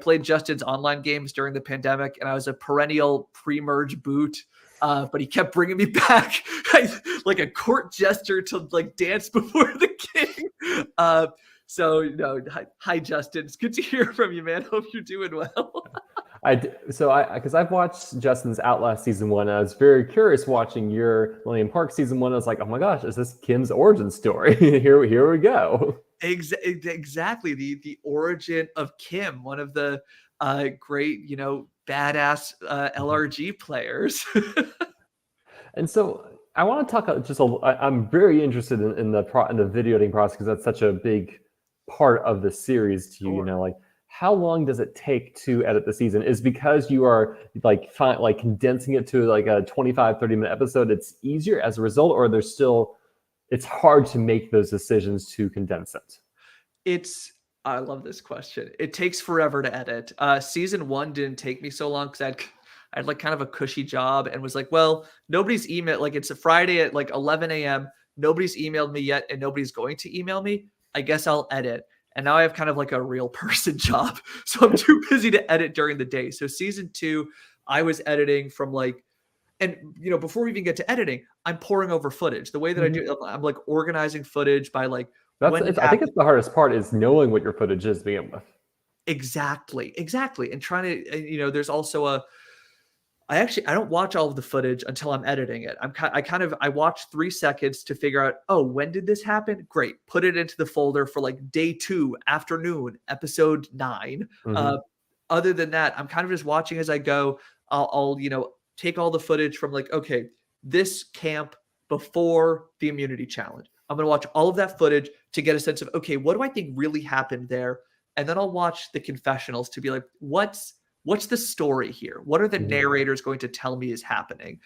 played Justin's online games during the pandemic, and I was a perennial pre-merge boot. But he kept bringing me back like a court jester to like dance before the king. Hi Justin, it's good to hear from you, man. Hope you're doing well. Because I've watched Justin's Outlast season 1. And I was very curious watching your Millennium Park season 1. I was like, oh my gosh, is this Kim's origin story? here we go. Exactly, the origin of Kim, one of the great, badass LRG players. And so I want to talk I'm very interested in the video editing process, because that's such a big part of the series to you. Sure. Like, how long does it take to edit the season? Is because you are like condensing it to like a 25-30 minute episode, it's easier as a result, or it's hard to make those decisions to condense it? I love this question. It takes forever to edit. Season 1 didn't take me so long because I had like kind of a cushy job, and was like, well, nobody's emailed. Like, it's a Friday at like 11 a.m. Nobody's emailed me yet, and nobody's going to email me. I guess I'll edit. And now I have kind of like a real person job. So I'm too busy to edit during the day. So season 2, I was editing from like, and before we even get to editing, I'm pouring over footage. The way that I do, I'm like organizing footage by like, I think it's the hardest part is knowing what your footage is to begin with. Exactly. And trying to, there's also I don't watch all of the footage until I'm editing it. I watch 3 seconds to figure out, oh, when did this happen? Great. Put it into the folder for like day 2, afternoon, episode 9. Other than that, I'm kind of just watching as I go. I'll take all the footage from like, okay, this camp before the immunity challenge. I'm going to watch all of that footage to get a sense of, okay, what do I think really happened there? And then I'll watch the confessionals to be like, what's the story here? What are the narrators going to tell me is happening?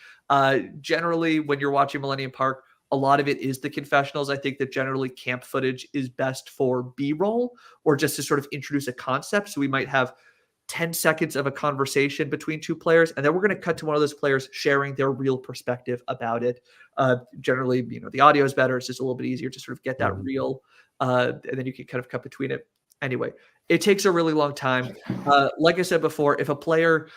Generally, when you're watching Millennium Park, a lot of it is the confessionals. I think that generally camp footage is best for B-roll or just to sort of introduce a concept. So we might have 10 seconds of a conversation between 2 players, and then we're going to cut to one of those players sharing their real perspective about it. Generally, the audio is better. It's just a little bit easier to sort of get that real, and then you can kind of cut between it. Anyway, it takes a really long time. Like I said before, if a player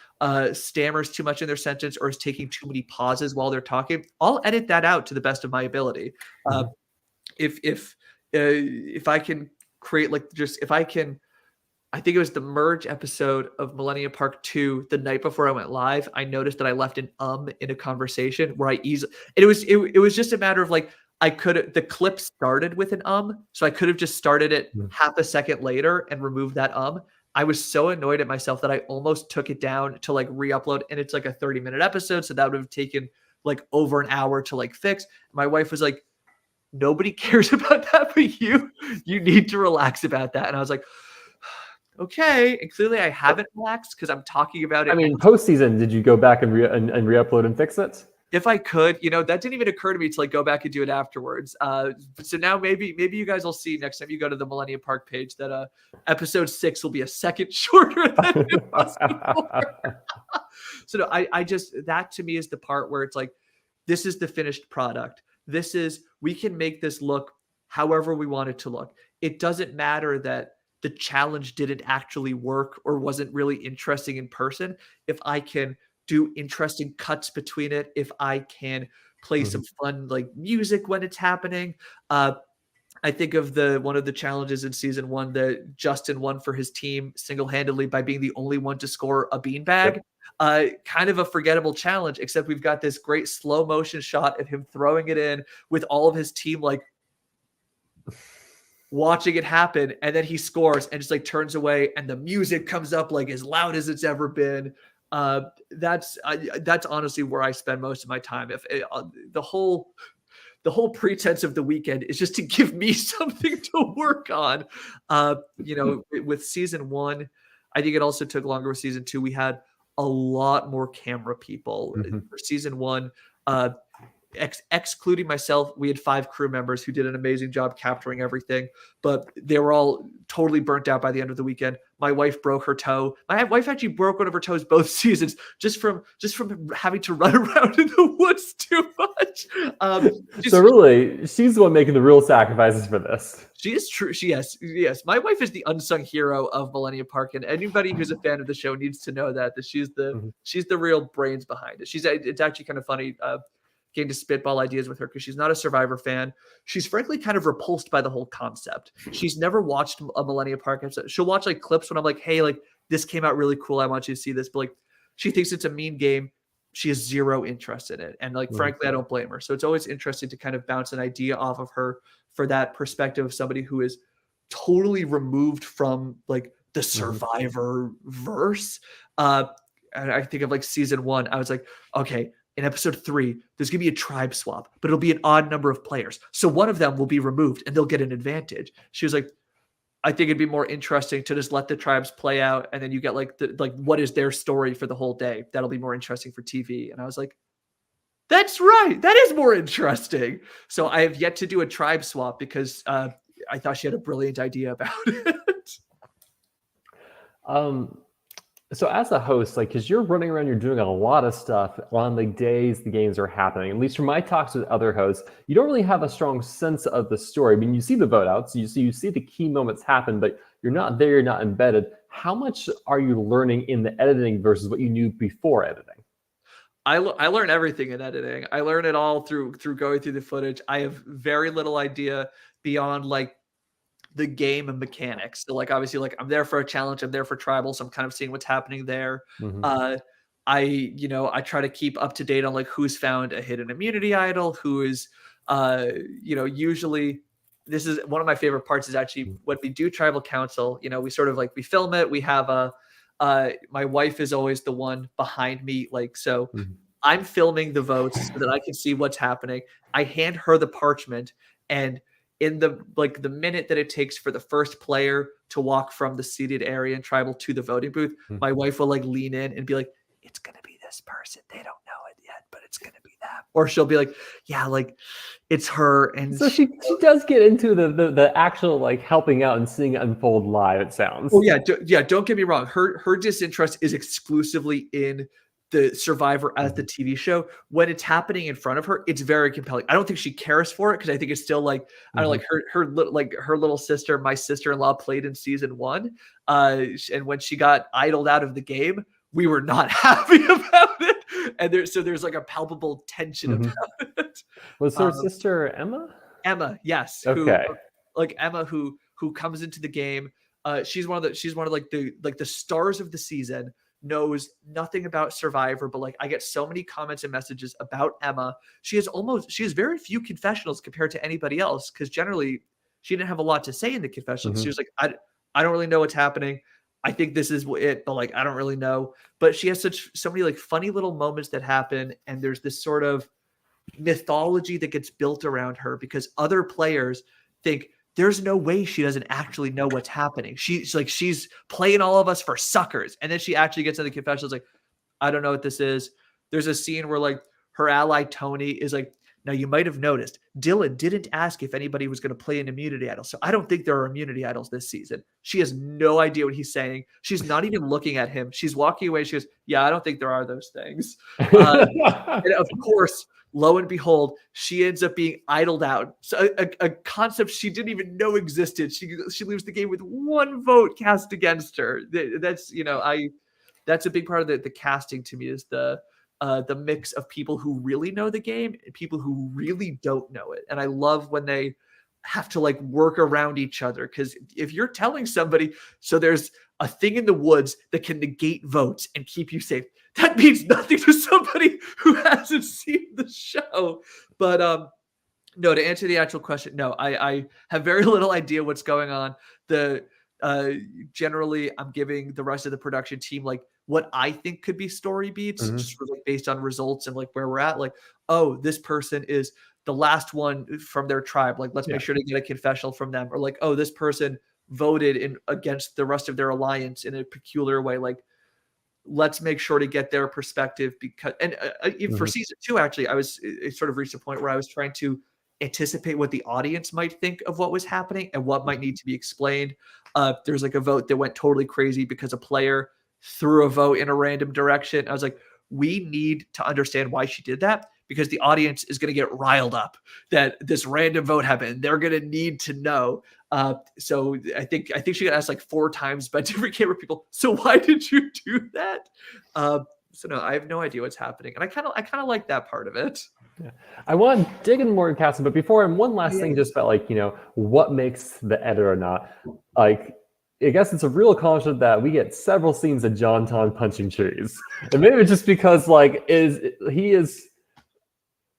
stammers too much in their sentence or is taking too many pauses while they're talking, I'll edit that out to the best of my ability. If I can create I think it was the merge episode of Millennium Park 2 the night before I went live. I noticed that I left an in a conversation where it was just a matter of like, the clip started with an so I could have just started it half a second later and removed that I was so annoyed at myself that I almost took it down to like re-upload, and it's like a 30-minute episode, so that would have taken like over an hour to like fix. My wife was like, nobody cares about that but you need to relax about that. And I was like, okay. And clearly I haven't relaxed because I'm talking about it. I mean, postseason, did you go back and re-upload and fix it? If I could, that didn't even occur to me to like go back and do it afterwards. So now maybe you guys will see next time you go to the Millennium Park page that episode 6 will be a second shorter than it was before. So no, I just, that to me is the part where it's like, this is the finished product. We can make this look however we want it to look. It doesn't matter that the challenge didn't actually work or wasn't really interesting in person. If I can do interesting cuts between it, if I can play some fun like music when it's happening. I think of one of the challenges in season 1 that Justin won for his team single-handedly by being the only one to score a beanbag. Kind of a forgettable challenge, except we've got this great slow motion shot of him throwing it in with all of his team like watching it happen, and then he scores and just like turns away and the music comes up like as loud as it's ever been. That's honestly where I spend most of my time. The whole pretense of the weekend is just to give me something to work on. With season 1, I think it also took longer with season 2. We had a lot more camera people for season 1. Excluding myself, we had 5 crew members who did an amazing job capturing everything, but they were all totally burnt out by the end of the weekend. My wife broke her toe. My wife actually broke one of her toes both seasons just from having to run around in the woods too much. So really, she's the one making the real sacrifices for this. She is true. Yes. My wife is the unsung hero of Millennium Park, and anybody who's a fan of the show needs to know that she's the real brains behind it. It's actually kind of funny. Getting to spitball ideas with her because she's not a Survivor fan. She's frankly kind of repulsed by the whole concept. She's never watched a Millennium Park episode. She'll watch like clips when I'm like, hey, like this came out really cool. I want you to see this. But like she thinks it's a mean game. She has zero interest in it. And like, frankly, I don't blame her. So it's always interesting to kind of bounce an idea off of her for that perspective of somebody who is totally removed from like the Survivor verse. And I think of like season 1, I was like, okay, in episode 3, there's going to be a tribe swap, but it'll be an odd number of players. So one of them will be removed and they'll get an advantage. She was like, I think it'd be more interesting to just let the tribes play out. And then you get like what is their story for the whole day? That'll be more interesting for TV. And I was like, that's right. That is more interesting. So I have yet to do a tribe swap because I thought she had a brilliant idea about it. So as a host, like, because you're running around, you're doing a lot of stuff on the days the games are happening. At least from my talks with other hosts, you don't really have a strong sense of the story. I mean, you see the vote outs, you see the key moments happen, but you're not there, you're not embedded. How much are you learning in the editing versus what you knew before editing? I learn everything in editing. I learn it all through going through the footage. I have very little idea beyond like the game and mechanics. So like obviously like I'm there for a challenge, I'm there for tribal, so I'm kind of seeing what's happening there. I try to keep up to date on like who's found a hidden immunity idol, who is, usually this is one of my favorite parts is actually when we do tribal council, we sort of like, we film it. We have my wife is always the one behind me. Like, so I'm filming the votes so that I can see what's happening. I hand her the parchment, and in the minute that it takes for the first player to walk from the seated area in tribal to the voting booth, my wife will like lean in and be like, it's going to be this person. They don't know it yet, but it's going to be them. Or she'll be like, yeah, like it's her. And so she does get into the actual like helping out and seeing it unfold live, it sounds. Oh yeah. Yeah. Don't get me wrong. Her disinterest is exclusively in the Survivor as the TV show. When it's happening in front of her, it's very compelling. I don't think she cares for it because I think it's still like, I don't like her little sister, my sister-in-law played in season 1. And when she got idled out of the game, we were not happy about it. And there's like a palpable tension about it. Was her sister Emma? Emma, yes. Okay. Emma who comes into the game. She's one of the stars of the season. Knows nothing about Survivor, but like I get so many comments and messages about Emma. She has very few confessionals compared to anybody else, because generally she didn't have a lot to say in the confessionals. She was like, I don't really know what's happening. I think this is it, but like I don't really know. But she has so many like funny little moments that happen, and there's this sort of mythology that gets built around her because other players think there's no way she doesn't actually know what's happening. She's playing all of us for suckers. And then she actually gets in the confessionals like, I don't know what this is. There's a scene where like her ally Tony is like, now you might have noticed Dylan didn't ask if anybody was going to play an immunity idol. So I don't think there are immunity idols this season. She has no idea what he's saying. She's not even looking at him. She's walking away. She goes, yeah, I don't think there are those things. And of course, lo and behold, she ends up being idled out. So a concept she didn't even know existed. She leaves the game with 1 vote cast against her. That's that's a big part of the casting to me, is the mix of people who really know the game and people who really don't know it. And I love when they have to like work around each other, because if you're telling somebody, so there's a thing in the woods that can negate votes and keep you safe, that means nothing to somebody who hasn't seen the show. But no, to answer the actual question, no, I have very little idea what's going on. Generally I'm giving the rest of the production team like what I think could be story beats, just like based on results and like where we're at. Like, oh, this person is the last one from their tribe. Like, let's make sure to get a confessional from them. Or like, oh, this person voted against the rest of their alliance in a peculiar way. Like, let's make sure to get their perspective, because for season 2, actually, it sort of reached a point where I was trying to anticipate what the audience might think of what was happening and what might need to be explained. There's like a vote that went totally crazy because a player threw a vote in a random direction. I was like, we need to understand why she did that, because the audience is going to get riled up that this random vote happened. They're going to need to know. So I think she got asked like 4 times by different camera people, so why did you do that? So no, I have no idea what's happening. And I kind of like that part of it. Yeah. I want to dig in more casting, but before, and one last thing just about like, what makes the edit or not. Like, I guess it's a real accomplishment that we get several scenes of John Ton punching trees. And maybe it's just because like he is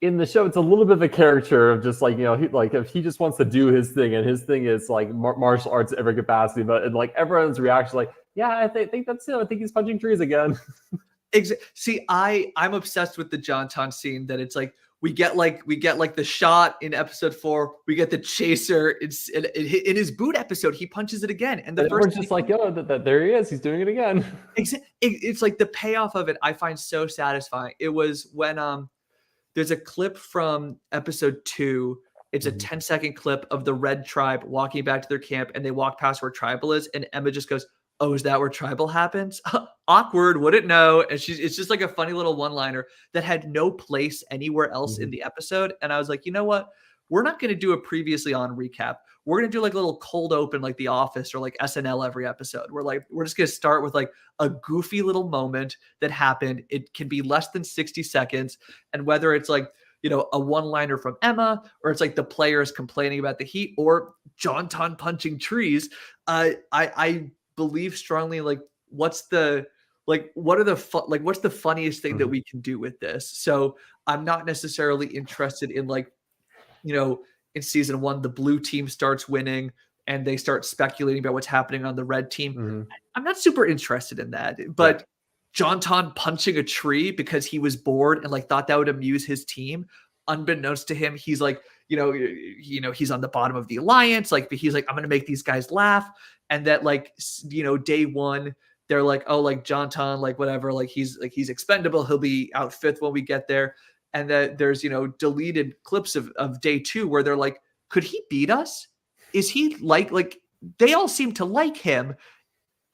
in the show, it's a little bit of a character of just like, if he just wants to do his thing, and his thing is like martial arts at every capacity, but and like everyone's reaction like, yeah, I think that's it. I think he's punching trees again. See, I'm obsessed with the John Ton scene, that it's like, we get like the shot in episode 4. We get the chaser. It's in his boot episode. He punches it again, and first just like, yo, there he is. He's doing it again. It's like the payoff of it I find so satisfying. It was when there's a clip from episode 2. It's a 10-second clip of the Red Tribe walking back to their camp, and they walk past where Tribal is, and Emma just goes, oh, is that where Tribal happens? Awkward, wouldn't know. And it's just like a funny little one-liner that had no place anywhere else in the episode. And I was like, you know what? We're not going to do a previously on recap. We're going to do like a little cold open, like The Office or like SNL every episode. We're just going to start with like a goofy little moment that happened. It can be less than 60 seconds. And whether it's like, a one-liner from Emma, or it's like the players complaining about the heat, or John Ton punching trees, I believe strongly, like, what's the like, what are the like, what's the funniest thing that Mhm. we can do with this? So I'm not necessarily interested in like, in season 1, the blue team starts winning and they start speculating about what's happening on the red team. Mhm. I'm not super interested in that. Yeah. But John Ton punching a tree because he was bored and like thought that would amuse his team, unbeknownst to him, he's like, he's on the bottom of the alliance. Like, but he's like, I'm gonna make these guys laugh. And that like, day one, they're like, oh, like John Ton, like whatever, like he's expendable. He'll be out fifth when we get there. And that there's deleted clips of day 2 where they're like, could he beat us? Is he like they all seem to like him,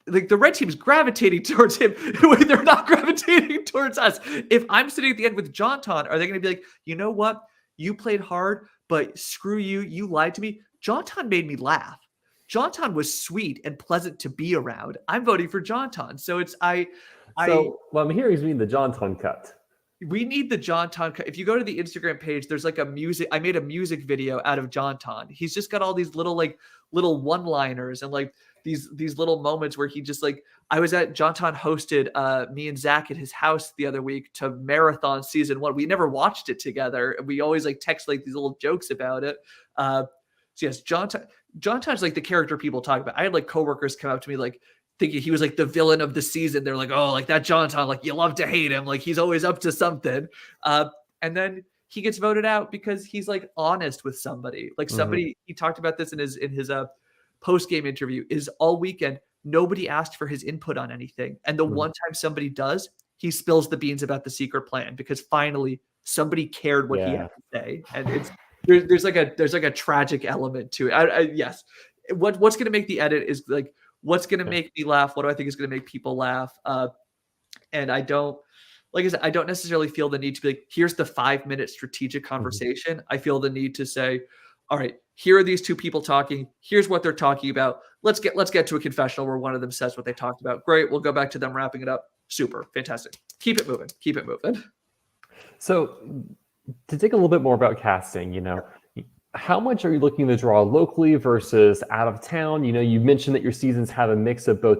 like the red team's gravitating towards him. They're not gravitating towards us. If I'm sitting at the end with John Ton, are they going to be like, you know what, you played hard, but screw you, you lied to me? John Ton made me laugh. John Ton was sweet and pleasant to be around. I'm voting for John Ton. So it's So what I'm hearing is we need the John Ton cut. we need the John Ton. If you go to the Instagram page, there's like I made a music video out of John Ton. He's just got all these little one-liners and like these little moments where he just like, I was at John Ton hosted me and Zach at his house the other week to marathon season 1. We never watched it together. And we always like text like these little jokes about it. So yes, John Ton's like the character people talk about. I had like coworkers come up to me like thinking he was like the villain of the season. They're like, oh, like that John Ton, like you love to hate him. Like he's always up to something. And then he gets voted out because he's like honest with somebody. Like somebody, he talked about this in his post-game interview, is all weekend, nobody asked for his input on anything. And the one time somebody does, he spills the beans about the secret plan because finally somebody cared what he had to say. And it's, there's like a tragic element to it. Yes. What's going to make the edit is like, what's going to make me laugh? What do I think is going to make people laugh? And I don't, like I said, I don't necessarily feel the need to be like, here's the 5-minute strategic conversation. I feel the need to say, all right, here are these two people talking. Here's what they're talking about. Let's get to a confessional where one of them says what they talked about. Great. We'll go back to them wrapping it up. Super. Fantastic. Keep it moving. Keep it moving. So to think a little bit more about casting, how much are you looking to draw locally versus out of town? You mentioned that your seasons have a mix of both,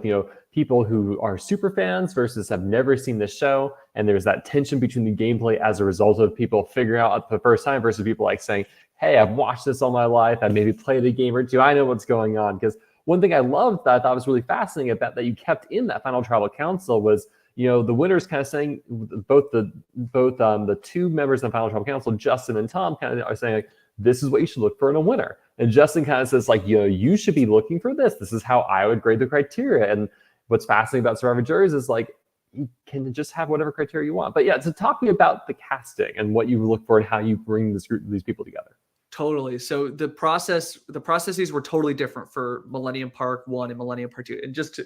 people who are super fans versus have never seen the show. And there's that tension between the gameplay as a result of people figuring out the first time versus people like saying, hey, I've watched this all my life. I maybe played a game or two. I know what's going on. Because one thing I loved that I thought was really fascinating about that you kept in that final tribal council was, the winners kind of saying, both the two members in the final tribal council, Justin and Tom, kind of are saying like, this is what you should look for in a winner. And Justin kind of says like, you should be looking for this. This is how I would grade the criteria. And what's fascinating about Survivor Juries is like, you can just have whatever criteria you want. But yeah, so talk to me about the casting and what you look for and how you bring these people together. Totally. So the processes were totally different for Millennium Park 1 and Millennium Park 2. And just to,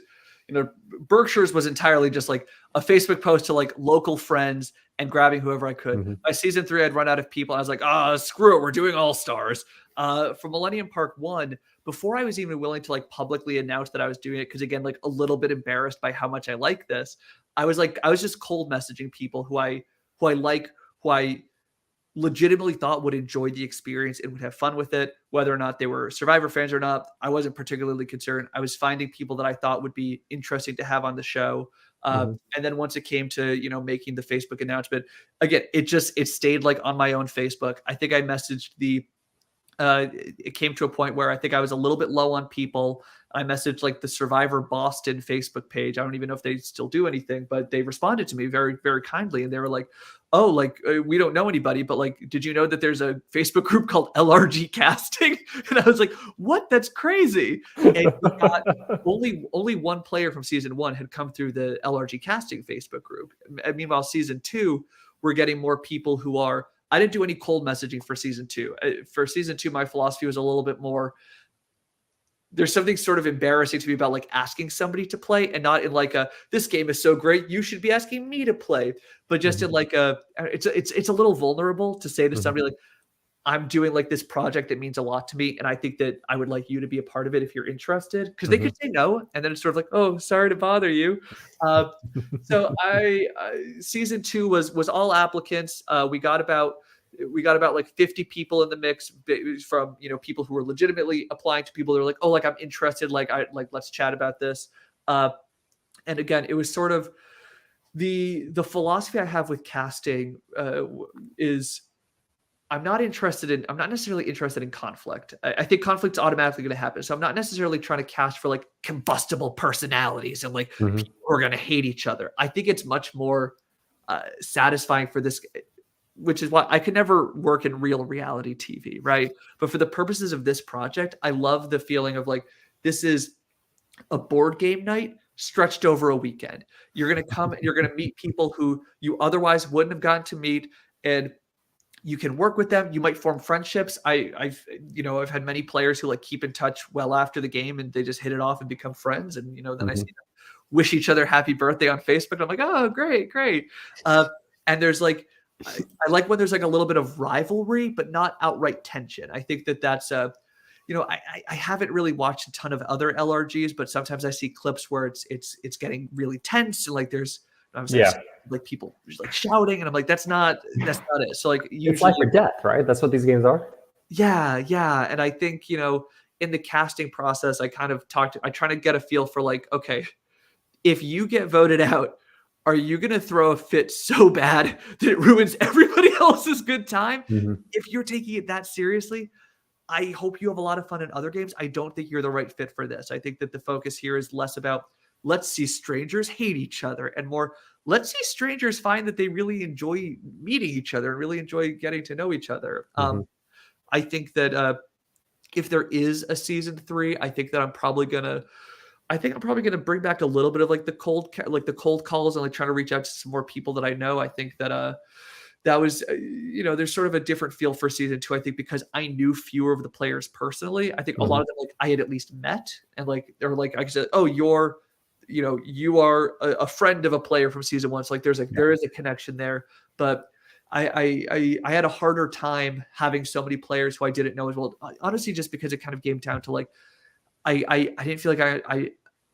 Berkshire's was entirely just like a Facebook post to like local friends and grabbing whoever I could. By season 3, I'd run out of people. I was like, screw it. We're doing all stars. For Millennium Park 1, before I was even willing to like publicly announce that I was doing it, because again, like a little bit embarrassed by how much I like this, I was just cold messaging people who I legitimately thought would enjoy the experience and would have fun with it, whether or not they were Survivor fans or not. I wasn't particularly concerned. I was finding people that I thought would be interesting to have on the show. And then once it came to, making the Facebook announcement, again, it stayed like on my own Facebook. I think I messaged it came to a point where I think I was a little bit low on people. I messaged like the Survivor Boston Facebook page. I don't even know if they still do anything, but they responded to me very, very kindly. And they were like, oh, like we don't know anybody, but like, did you know that there's a Facebook group called LRG Casting? And I was like, what? That's crazy. And we got only one player from season 1 had come through the LRG Casting Facebook group. And meanwhile, season 2, we're getting more people who are, I didn't do any cold messaging for season 2. For season 2, my philosophy was a little bit more, there's something sort of embarrassing to me about like asking somebody to play, and not in like this game is so great, you should be asking me to play, but just in like it's a little vulnerable to say to somebody like, I'm doing like this project that means a lot to me, and I think that I would like you to be a part of it if you're interested, because they could say no, and then it's sort of like, oh, sorry to bother you. So season 2 was all applicants. We got about like 50 people in the mix from, people who were legitimately applying to people that were like, oh, like I'm interested. Like let's chat about this. And again, it was sort of, the philosophy I have with casting is I'm not necessarily interested in conflict. I think conflict's automatically going to happen. So I'm not necessarily trying to cast for like combustible personalities and like Mhm. people who are going to hate each other. I think it's much more satisfying for this, which is why I could never work in real reality TV, right? But for the purposes of this project, I love the feeling of like, this is a board game night stretched over a weekend. You're going to come and you're going to meet people who you otherwise wouldn't have gotten to meet. And you can work with them. You might form friendships. I've had many players who like keep in touch well after the game, and they just hit it off and become friends. And then I see them wish each other happy birthday on Facebook. And I'm like, oh, great. And there's like, I like when there's like a little bit of rivalry, but not outright tension. I think that's I haven't really watched a ton of other LRGs, but sometimes I see clips where it's getting really tense, and like there's like people just like shouting, and I'm like, that's not it. So like it's life or death, right? That's what these games are. Yeah. And I think, in the casting process, I try to get a feel for like, okay, if you get voted out, are you going to throw a fit so bad that it ruins everybody else's good time? If you're taking it that seriously, I hope you have a lot of fun in other games. I don't think you're the right fit for this. I think that the focus here is less about let's see strangers hate each other and more let's see strangers find that they really enjoy meeting each other and really enjoy getting to know each other. I think that if there is a season 3, I think I'm probably gonna bring back a little bit of like the cold calls and like trying to reach out to some more people that I know. I think that that was there's sort of a different feel for season 2. I think because I knew fewer of the players personally. I think a lot of them like I had at least met, and like they're like I said, oh, you are a friend of a player from season 1. So like there is a connection there, but I had a harder time having so many players who I didn't know as well. Honestly, just because it kind of came down to like I didn't feel like I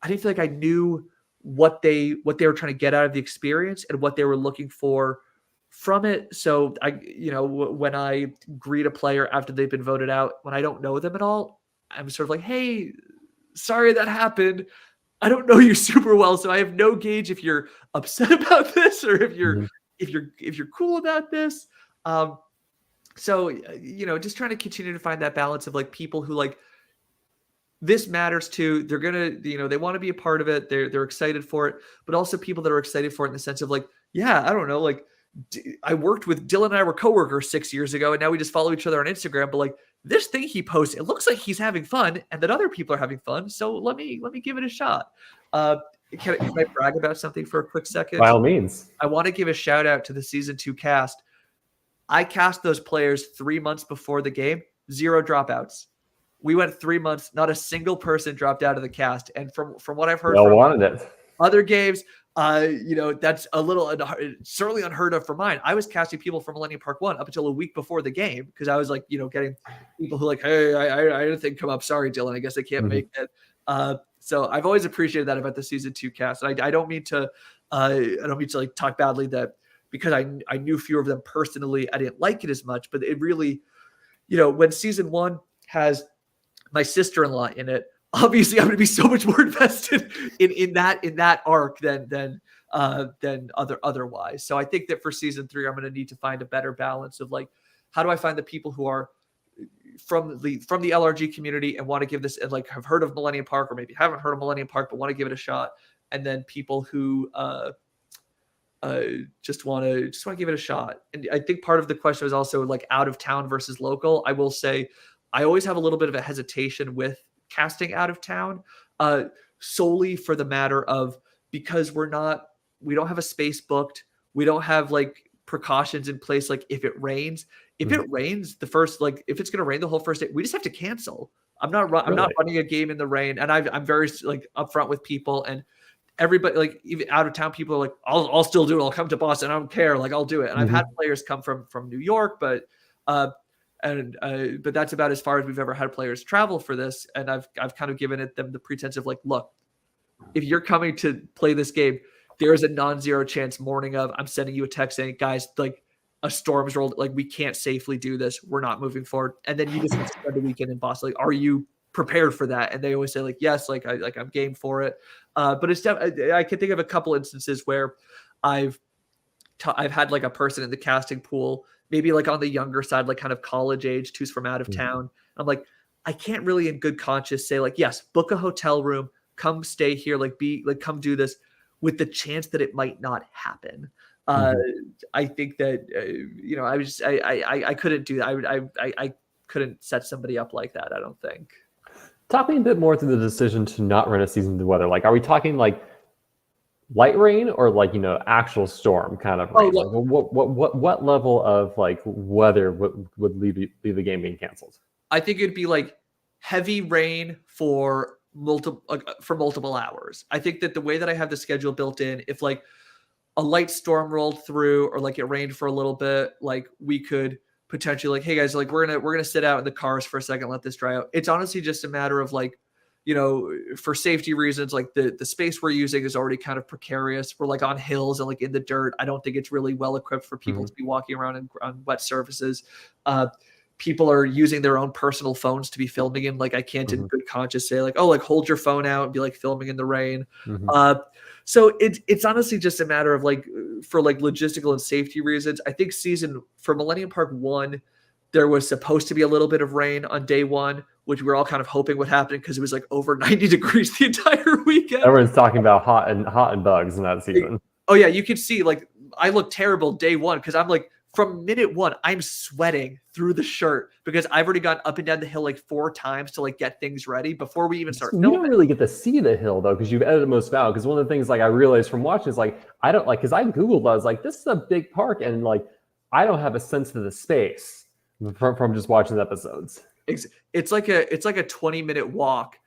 didn't feel like I knew what they were trying to get out of the experience and what they were looking for from it. So when I greet a player after they've been voted out, when I don't know them at all, I'm sort of like, hey, sorry that happened. I don't know you super well, so I have no gauge if you're upset about this or if you're cool about this. So just trying to continue to find that balance of like people who like this matters to, they're gonna, they want to be a part of it. They're excited for it, but also people that are excited for it in the sense of like, yeah, I don't know, like I worked with Dylan and I were coworkers 6 years ago, and now we just follow each other on Instagram. But like this thing he posts, it looks like he's having fun, and that other people are having fun. So let me give it a shot. Can I brag about something for a quick second? By all means. I want to give a shout out to the season 2 cast. I cast those players 3 months before the game, 0 dropouts. We went 3 months, not a single person dropped out of the cast. And from what I've heard from other games, that's a little certainly unheard of for mine. I was casting people from Millennium Park 1 up until a week before the game because I was like, getting people who like, hey, I had a thing come up. Sorry, Dylan, I guess I can't make it. So I've always appreciated that about the season 2 cast. And I don't mean to like talk badly that because I knew fewer of them personally, I didn't like it as much. But it really, when season 1 has my sister-in-law in it, obviously I'm going to be so much more invested in that arc than otherwise. So I think that for season 3, I'm going to need to find a better balance of like, how do I find the people who are from the LRG community and want to give this and like have heard of Millennium Park or maybe haven't heard of Millennium Park but want to give it a shot, and then people who just want to give it a shot. And I think part of the question was also like out of town versus local. I will say I always have a little bit of a hesitation with casting out of town, solely for the matter of because we don't have a space booked. We don't have like precautions in place. Like if it rains, it rains the first, like if it's going to rain the whole first day, we just have to cancel. I'm not running a game in the rain. And I'm very like upfront with people, and everybody, like even out of town people are like, I'll still do it. I'll come to Boston. I don't care. Like I'll do it. And I've had players come from New York, but that's about as far as we've ever had players travel for this. And I've kind of given them the pretense of like, look, if you're coming to play this game, there is a non-zero chance morning of I'm sending you a text saying, guys, like a storm's rolled, like we can't safely do this. We're not moving forward. And then you just spend the weekend in Boston. Like, are you prepared for that? And they always say like, yes, I'm game for it. But it's I can think of a couple instances where I've had like a person in the casting pool, maybe like on the younger side, like kind of college age, who's from out of town. I'm like, I can't really in good conscience say like, yes, book a hotel room, come stay here, like come do this, with the chance that it might not happen. I think that I couldn't do that. I couldn't set somebody up like that, I don't think. Talk me a bit more through the decision to not run a season of the weather. Like, are we talking like light rain or like, actual storm kind of rain? Like, what level of like weather would leave the game being canceled? I think it'd be like heavy rain for multiple hours. I think that the way that I have the schedule built in, if like a light storm rolled through or like it rained for a little bit, like we could potentially like, hey guys, like we're gonna sit out in the cars for a second, let this dry out. It's honestly just a matter of like, for safety reasons, like the space we're using is already kind of precarious. We're like on hills and like in the dirt. I don't think it's really well equipped for people to be walking around on wet surfaces. People are using their own personal phones to be filming in. Like I can't in good conscience say like, oh, like hold your phone out and be like filming in the rain. So it's honestly just a matter of like, for like logistical and safety reasons. I think for Millennium Park 1, there was supposed to be a little bit of rain on day 1, which we were all kind of hoping would happen because it was like over 90 degrees the entire weekend. Everyone's talking about hot and bugs in that season. Oh yeah, you could see like I look terrible day 1 because I'm like, from minute 1, I'm sweating through the shirt because I've already gone up and down the hill like 4 times to like get things ready before we even start filming. You don't really get to see the hill though, because you've edited most out. Because one of the things like I realized from watching is like, I don't like, because I Googled, I was like, this is a big park. And like, I don't have a sense of the space from just watching the episodes. It's like a 20-minute walk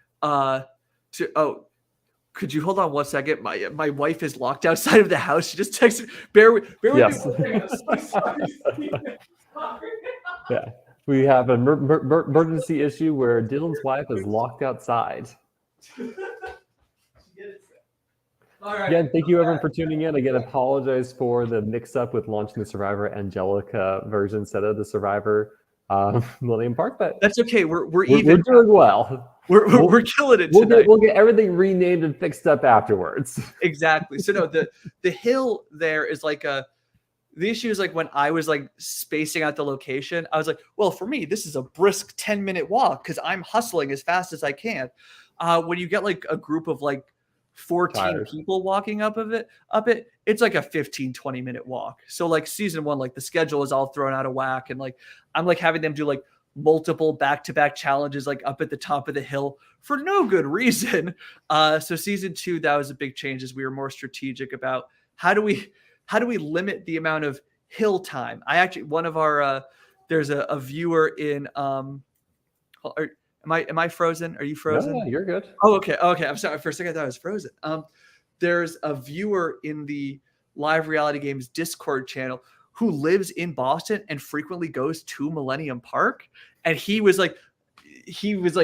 could you hold on 1 second? My wife is locked outside of the house. She just texted. Bear with me. Yeah, we have an emergency issue where Dylan's wife is locked outside. All right. Again, thank you everyone for tuning in. Again, apologize for the mix-up with launching the Survivor Angelica version instead of the Survivor Millennium Park, but that's okay. We're doing well. We're killing it tonight. We'll get everything renamed and fixed up afterwards. Exactly. So no, the hill there is like the issue is like when I was like spacing out the location, I was like, well, for me, this is a brisk 10-minute walk because I'm hustling as fast as I can. When you get like a group of like 14 people walking up it, it's like a 15-20-minute walk. So like season 1, like the schedule is all thrown out of whack. And like, I'm like having them do like multiple back-to-back challenges, like up at the top of the hill for no good reason. So season 2, that was a big change as we were more strategic about how do we limit the amount of hill time. I actually, one of our, there's a viewer in, am I frozen? Are you frozen? No, you're good. Oh, okay. I'm sorry. For a second, I thought I was frozen. There's a viewer in the Live Reality Games Discord channel who lives in Boston and frequently goes to Millennium Park. And he was like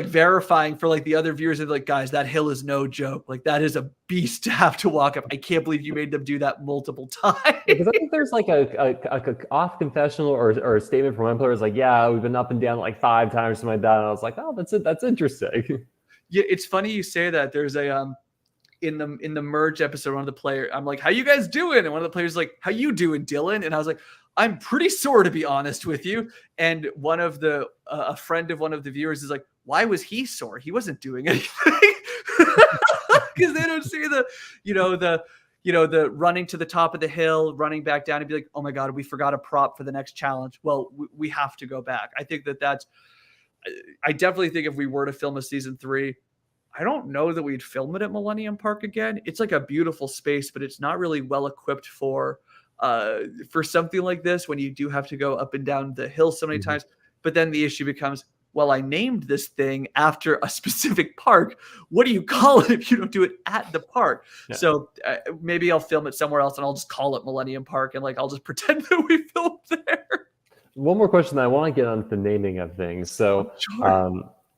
verifying for like the other viewers and like, guys, that hill is no joke. Like that is a beast to have to walk up. I can't believe you made them do that multiple times. Because I think there's like a off confessional or a statement from one player is like, yeah, we've been up and down like 5 times, something like that. And I was like, oh, that's interesting. Yeah, it's funny you say that. There's a in the merge episode, one of the players, I'm like, how you guys doing? And one of the players is like, how you doing, Dylan? And I was like, I'm pretty sore, to be honest with you. And one of the a friend of one of the viewers is like, why was he sore? He wasn't doing anything. Because they don't see the running to the top of the hill, running back down and be like, oh my God, we forgot a prop for the next challenge. Well, we have to go back. I think I definitely think if we were to film a season 3, I don't know that we'd film it at Millennium Park again. It's like a beautiful space, but it's not really well equipped for something like this when you do have to go up and down the hill so many times. But then the issue becomes, well, I named this thing after a specific park. What do you call it if you don't do it at the park? Yeah. So maybe I'll film it somewhere else and I'll just call it Millennium Park and like I'll just pretend that we filmed there. One more question that I want to get on the naming of things. So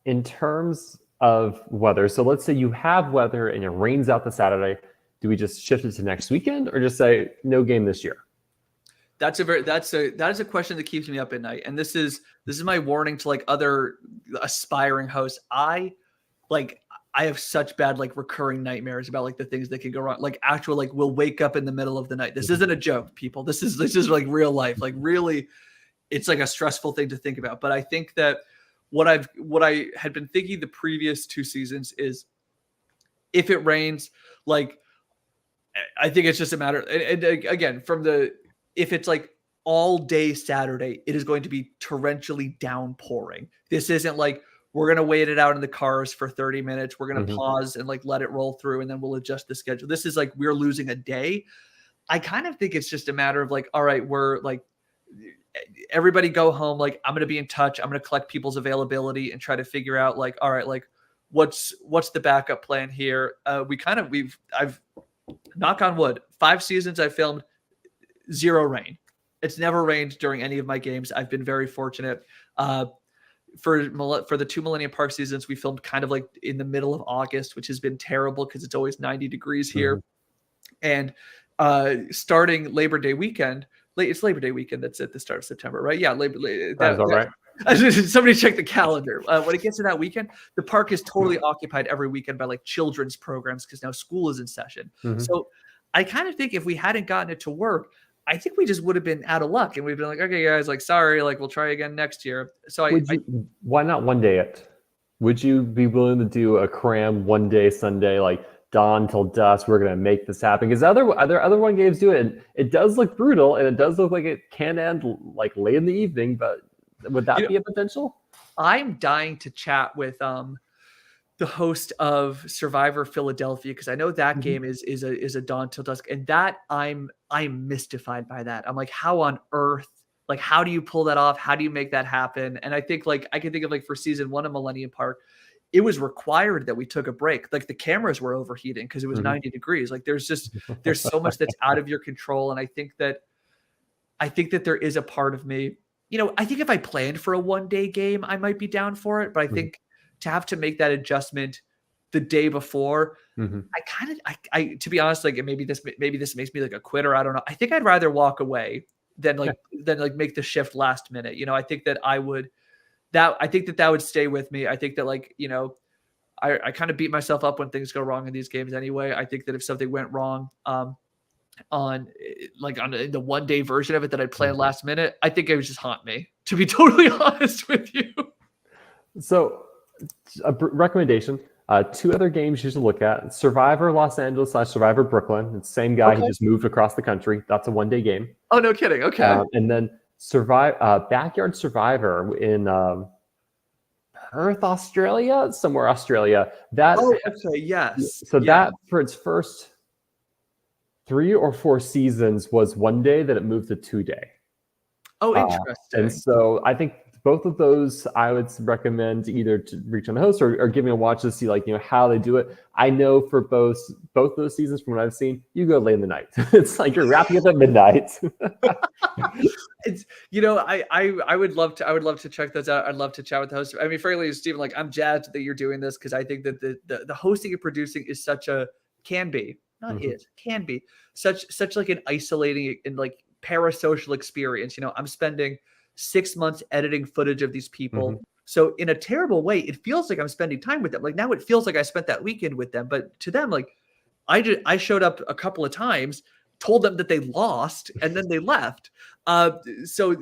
in terms of weather, so let's say you have weather and it rains out the Saturday. Do we just shift it to next weekend or just say no game this year? That is a question that keeps me up at night. And this is my warning to like other aspiring hosts. I I have such bad like recurring nightmares about like the things that could go wrong. Like actual like we'll wake up in the middle of the night. This isn't a joke, people. This is like real life. Like really, it's like a stressful thing to think about. But I think that what I had been thinking the previous 2 seasons is if it rains, like I think it's just a matter. And again, if it's like all day Saturday, it is going to be torrentially downpouring. This isn't like we're going to wait it out in the cars for 30 minutes. We're going to pause and like let it roll through and then we'll adjust the schedule. This is like we're losing a day. I kind of think it's just a matter of like, all right, we're like, everybody go home. Like I'm going to be in touch. I'm going to collect people's availability and try to figure out like, all right, like what's the backup plan here? I've knock on wood, 5 seasons I filmed 0 rain. It's never rained during any of my games. I've been very fortunate. For the 2 Millennium Park seasons, we filmed kind of like in the middle of August, which has been terrible because it's always 90 degrees here. And starting Labor Day weekend, it's Labor Day weekend. That's at the start of September, right? Yeah, That's all right. Somebody check the calendar. When it gets to that weekend, the park is totally occupied every weekend by like children's programs because now school is in session. So I kind of think if we hadn't gotten it to work, I think we just would have been out of luck and we've been like, okay, guys, like, sorry, like we'll try again next year. So why not one day it? Would you be willing to do a cram one day Sunday, like dawn till dusk? We're going to make this happen. Because other one games do it. And it does look brutal and it does look like it can end like late in the evening, but would that be a potential? I'm dying to chat with the host of Survivor Philadelphia because I know that game is a dawn till dusk, and that I'm mystified by that. I'm like, how on earth? Like, how do you pull that off? How do you make that happen? And I think like I can think of like for season 1 of Millennium Park, it was required that we took a break. Like the cameras were overheating because it was 90 degrees. Like there's so much that's out of your control, and I think that there is a part of me. I think if I planned for a 1-day game, I might be down for it. But I think to have to make that adjustment the day before, I to be honest, like maybe this makes me like a quitter. I don't know. I think I'd rather walk away than make the shift last minute. I think that I think that would stay with me. I think that like, I kind of beat myself up when things go wrong in these games anyway. I think that if something went wrong, on the 1-day version of it that I planned last minute, I think it would just haunt me, to be totally honest with you. So a recommendation, 2 other games you should look at: Survivor Los Angeles / Survivor Brooklyn. It's the same guy. He just moved across the country. That's a 1-day game. Oh, no kidding. Okay. And then Backyard Survivor in Perth, Australia, somewhere Australia. Yes. So that for its first 3 or 4 seasons was 1 day, then it moved to 2-day. Oh, interesting. And so I think both of those I would recommend either to reach on the host or giving a watch to see how they do it. I know for both those seasons from what I've seen, you go late in the night. It's like you're wrapping up at midnight. It's I would love to check those out. I'd love to chat with the host. I mean, frankly, Stephen, like I'm jazzed that you're doing this because I think that the hosting and producing is can be such like an isolating and like parasocial experience. I'm spending 6 months editing footage of these people. So in a terrible way, it feels like I'm spending time with them. Like now it feels like I spent that weekend with them, but to them, like I showed up a couple of times, told them that they lost, and then they left. So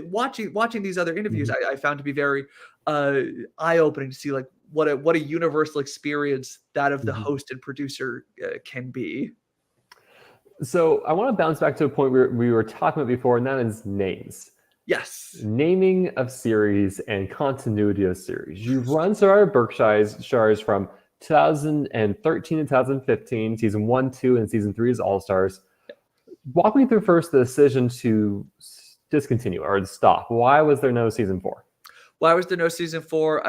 watching these other interviews, I found to be very eye-opening to see like what a universal experience that of the host and producer can be. So I want to bounce back to a point we were talking about before, and that is names. Yes. Naming of series and continuity of series. You've run Survivor Berkshire from 2013 to 2015, season 1, 2, and season 3 is All Stars. Walk me through first the decision to discontinue or to stop. Why was there no season 4? Why was there no season 4?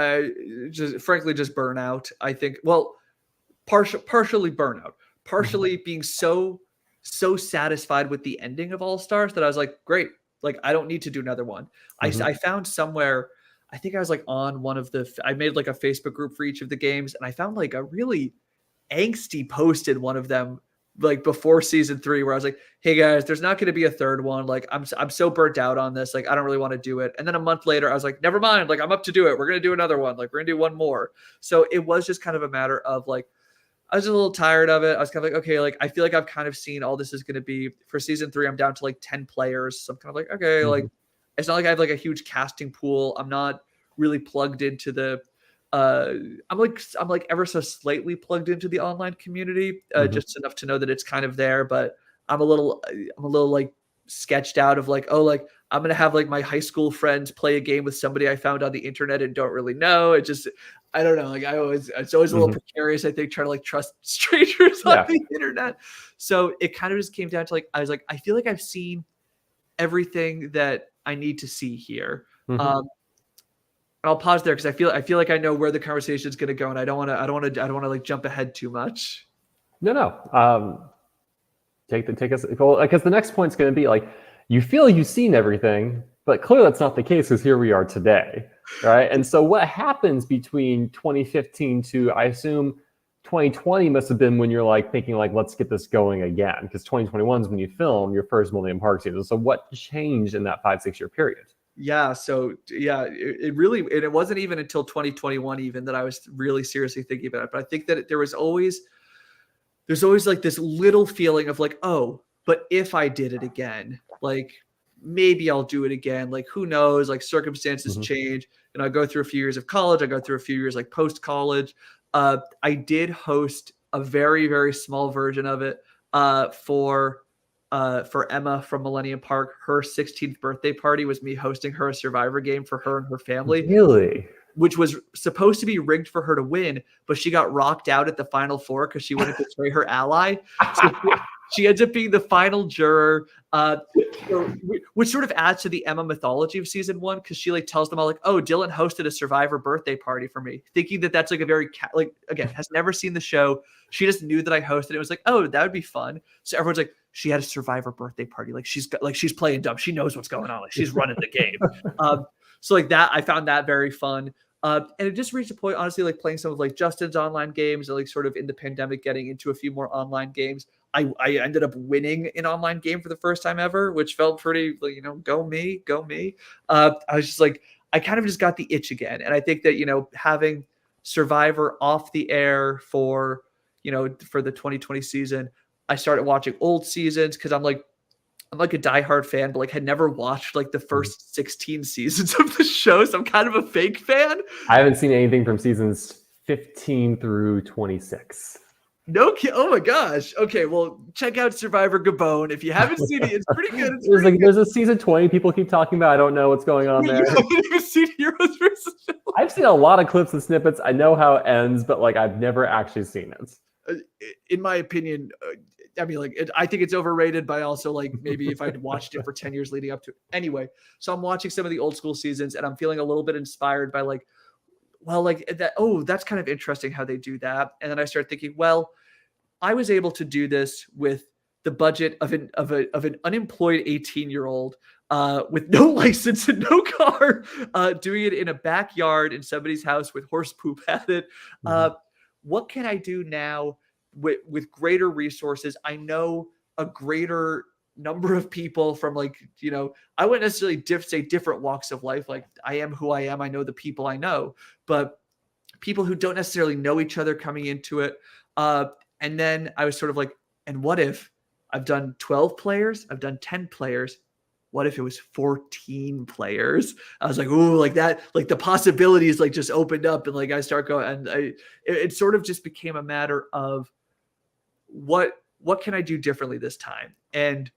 Frankly, just burnout. I think, well, partially burnout, partially being so satisfied with the ending of All Stars that I was like, great. Like, I don't need to do another one. I found somewhere, I think I was like on I made like a Facebook group for each of the games, and I found like a really angsty post in one of them like before season 3, where I was like, hey guys, there's not going to be a third one. Like I'm so burnt out on this. Like I don't really want to do it. And then a month later, I was like, never mind. Like I'm up to do it. We're going to do another one. Like we're going to do one more. So it was just kind of a matter of like, I was a little tired of it. I was kind of like, okay, like I feel like I've kind of seen all this is going to be. For season 3. I'm down to like 10 players. So I'm kind of like, okay, like it's not like I have like a huge casting pool. I'm not really plugged into the I'm like ever so slightly plugged into the online community, just enough to know that it's kind of there, but I'm a little like sketched out of like, oh, like I'm gonna have like my high school friends play a game with somebody I found on the internet and don't really know. It just, I don't know, like it's always a little precarious, I think, trying to like trust strangers on the internet. So it kind of just came down to like, I was like, I feel like I've seen everything that I need to see here. I'll pause there because I feel like I know where the conversation is going to go, and I don't want to like jump ahead too much. No. Take us, well, because the next point is going to be like, you feel you've seen everything, but clearly that's not the case because here we are today, right? And so what happens between 2015 to, I assume 2020 must have been when you're like thinking like, let's get this going again, because 2021 is when you film your first Millennium Park season. So what changed in that 5-6 year period? Yeah. So yeah, it really, and it wasn't even until 2021 even that I was really seriously thinking about it. But I think that there's always like this little feeling of like, oh, but if I did it again, like maybe I'll do it again. Like who knows? Like circumstances change. And I go through a few years of college. I go through a few years like post college. I did host a very, very small version of it for Emma from Millennium Park. Her 16th birthday party was me hosting her a Survivor game for her and her family. Really? Which was supposed to be rigged for her to win, but she got rocked out at the final 4 because she wouldn't betray her ally. So she ends up being the final juror, which sort of adds to the Emma mythology of season 1, because she like tells them all like, oh, Dylan hosted a Survivor birthday party for me, thinking that that's like a very like, again, has never seen the show. She just knew that I hosted it. It was like, oh, that would be fun. So everyone's like, she had a Survivor birthday party. Like she's playing dumb. She knows what's going on. Like she's running the game. So like that, I found that very fun. And it just reached a point, honestly, like playing some of like Justin's online games, and like sort of in the pandemic getting into a few more online games. I ended up winning an online game for the first time ever, which felt pretty, like, you know, go me. I was just like, I kind of just got the itch again. And I think that, you know, having Survivor off the air for, you know, for the 2020 season, I started watching old seasons because I'm like a diehard fan, but like had never watched like the first 16 seasons of the show. So I'm kind of a fake fan. I haven't seen anything from seasons 15 through 26. No kid. Oh my gosh. Okay, well, check out Survivor Gabon. If you haven't seen it, it's pretty good. There's a season 20 people keep talking about. I don't know what's going on there. You haven't even seen Heroes versus Villains? I've seen a lot of clips and snippets. I know how it ends, but like I've never actually seen it. In my opinion, I mean, like, I think it's overrated, but also like maybe if I'd watched it for 10 years leading up to it. Anyway, so I'm watching some of the old school seasons and I'm feeling a little bit inspired by like, well, like that. Oh, that's kind of interesting how they do that. And then I start thinking, well, I was able to do this with the budget of an unemployed 18-year-old with no license and no car, doing it in a backyard in somebody's house with horse poop at it. What can I do now with greater resources? I know a greater number of people from like, you know, I wouldn't necessarily say different walks of life. Like I am who I am. I know the people I know, but people who don't necessarily know each other coming into it. And then I was sort of like, and what if I've done 12 players? I've done 10 players. What if it was 14 players? I was like, ooh, like that, like the possibilities like just opened up, and like I start going, and it sort of just became a matter of what can I do differently this time? And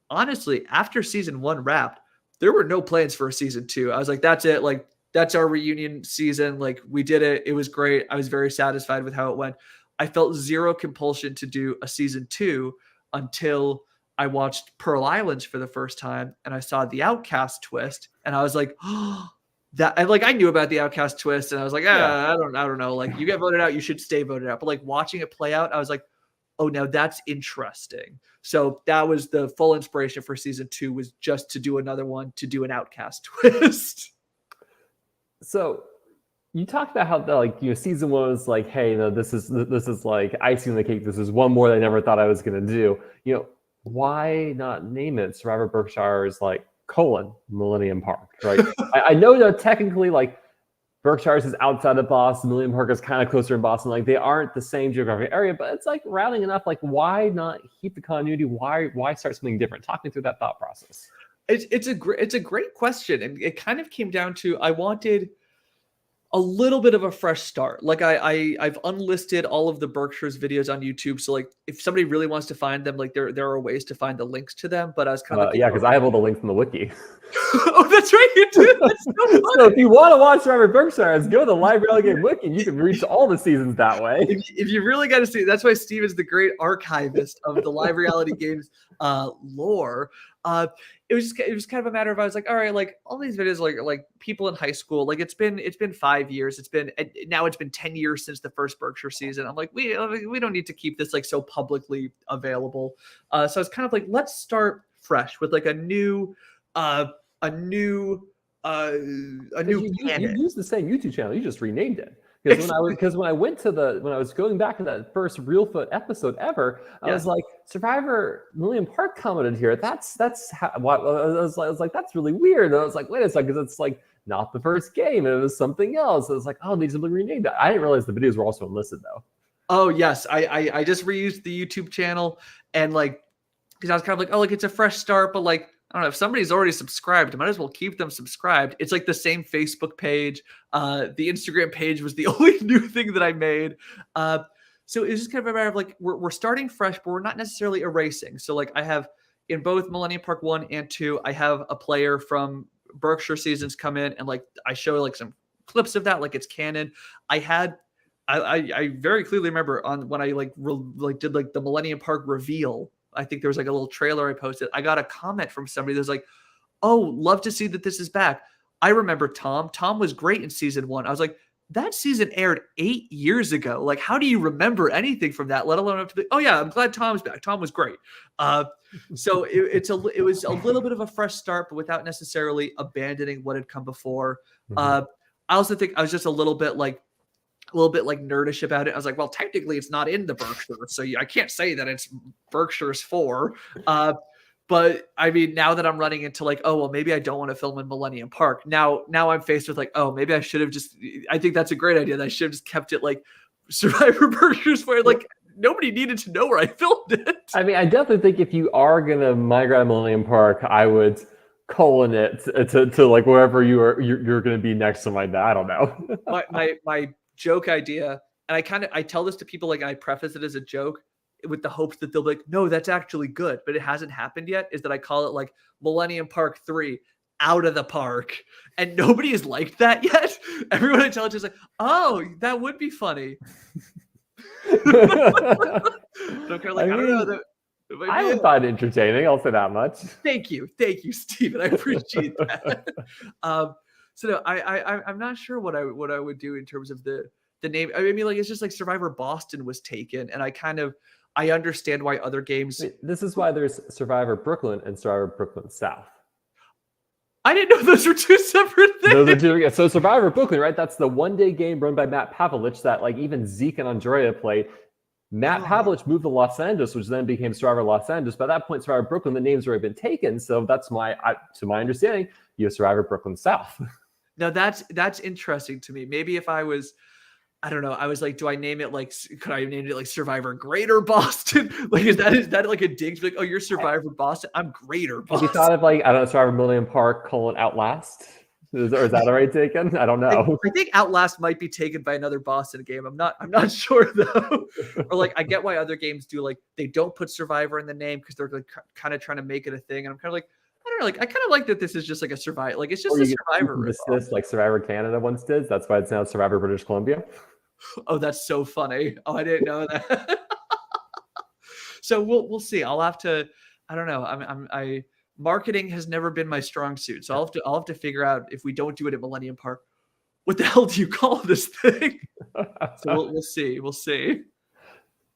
honestly, after season 1 wrapped, there were no plans for a season 2. I was like, that's it. Like that's our reunion season. Like we did it. It was great. I was very satisfied with how it went. I felt zero compulsion to do a season 2 until I watched Pearl Islands for the first time and I saw the Outcast twist, and I was like, oh, that, and like I knew about the Outcast twist, and I was like, I don't know. Like you get voted out, you should stay voted out. But like watching it play out, I was like, oh, now that's interesting. So that was the full inspiration for season 2, was just to do another one, to do an Outcast twist. So You talked about how season one was like, hey, no, this is like icing on the cake. This is one more that I never thought I was gonna do. Why not name it Survivor Berkshire's like Millennium Park, right? I know that technically like Berkshire's is outside of Boston, Millennium Park is kind of closer in Boston. Like they aren't the same geographic area, but it's like rounding enough. Like why not keep the continuity? Why start something different? Talk me through that thought process. It's a great question, and it kind of came down to I wanted a little bit of a fresh start. Like I've unlisted all of the Berkshire's videos on YouTube. So like if somebody really wants to find them, like there are ways to find the links to them. But I was kind of yeah, because I have all the links in the wiki. Oh, that's right, you do. That's so funny. So if you want to watch Survivor Berkshire, go to the Live Rally Game Wiki. You can reach all the seasons that way. If you really got to see, that's why Steve is the great archivist of the live reality games lore. It was kind of a matter of I was like, all right, like all these videos, like people in high school, like it's been 5 years. It's been 10 years since the first Berkshire season. I'm like, we don't need to keep this like so publicly available. So I was kind of like, let's start fresh with like a new You used the same YouTube channel. You just renamed it. Because when I was going back to that first Real Foot episode ever, I was like, Survivor Millennium Park commented here. That's how, what I was like, that's really weird. And I was like, wait a second, because it's like not the first game. It was something else. I was like, oh, they simply renamed it. I didn't realize the videos were also enlisted though. Oh yes, I just reused the YouTube channel and like because I was kind of like, oh, like it's a fresh start, but like I don't know if somebody's already subscribed, I might as well keep them subscribed. It's like the same Facebook page. The Instagram page was the only new thing that I made. So it's just kind of a matter of like we're starting fresh, but we're not necessarily erasing. So like I have in both Millennium Park 1 and 2, I have a player from Berkshire seasons come in and like I show like some clips of that, like it's canon. I very clearly remember on when I did like the Millennium Park reveal. I think there was like a little trailer I posted. I got a comment from somebody that was like, oh, love to see that this is back. I remember Tom. Tom was great in season 1. I was like, that season aired 8 years ago. Like, how do you remember anything from that, let alone have to be, oh yeah, I'm glad Tom's back. Tom was great. So it was a little bit of a fresh start, but without necessarily abandoning what had come before. I also think I was just a little bit like nerdish about it. I was like, well, technically it's not in the Berkshire, so I can't say that it's Berkshire's 4. But I mean, now that I'm running into like, oh, well, maybe I don't want to film in Millennium Park. Now I'm faced with like, oh, maybe I should have I think that's a great idea. That I should have just kept it like Survivor Berkshire's where like nobody needed to know where I filmed it. I mean, I definitely think if you are going to migrate to Millennium Park, I would colon it to like wherever you're going to be next to my dad. I don't know. my joke idea, and I tell this to people, like I preface it as a joke with the hopes that they'll be like, no, that's actually good, but it hasn't happened yet, is that I call it like Millennium Park 3 out of the park, and nobody has liked that yet. Everyone I tell it is like, oh, that would be funny. I would find it entertaining, I'll say that much. Thank you, Steven. I appreciate that. So no, I'm not sure what I would do in terms of the name. I mean, like it's just like Survivor Boston was taken, and I understand why other games. This is why there's Survivor Brooklyn and Survivor Brooklyn South. I didn't know those were two separate things. Those are two. So Survivor Brooklyn, right? That's the one-day game run by Matt Pavlich that like even Zeke and Andrea played. Matt Pavlich moved to Los Angeles, which then became Survivor Los Angeles. By that point, Survivor Brooklyn, the name's already been taken. So that's to my understanding, you have Survivor Brooklyn South. Now that's interesting to me. Maybe if I was, I don't know, I was like, do I name it like, could I name it like Survivor Greater Boston? Like, is that like a dig to be like, oh, you're Survivor Boston, I'm Greater Boston. Have you thought of like, I don't know, Survivor Millennium Park : Outlast? Is that already taken? I don't know. I think Outlast might be taken by another Boston game. I'm not sure though. Or like, I get why other games do, like they don't put Survivor in the name because they're like kind of trying to make it a thing. And I'm kind of like, I don't know, like I kind of like that this is just like a Survivor, like it's just a Survivor. This like Survivor Canada once did. That's why it's now Survivor British Columbia. Oh, that's so funny. Oh, I didn't know that. So we'll see. I'll have to. I don't know. Marketing has never been my strong suit, so I'll have to figure out if we don't do it at Millennium Park, what the hell do you call this thing? So we'll see. We'll see.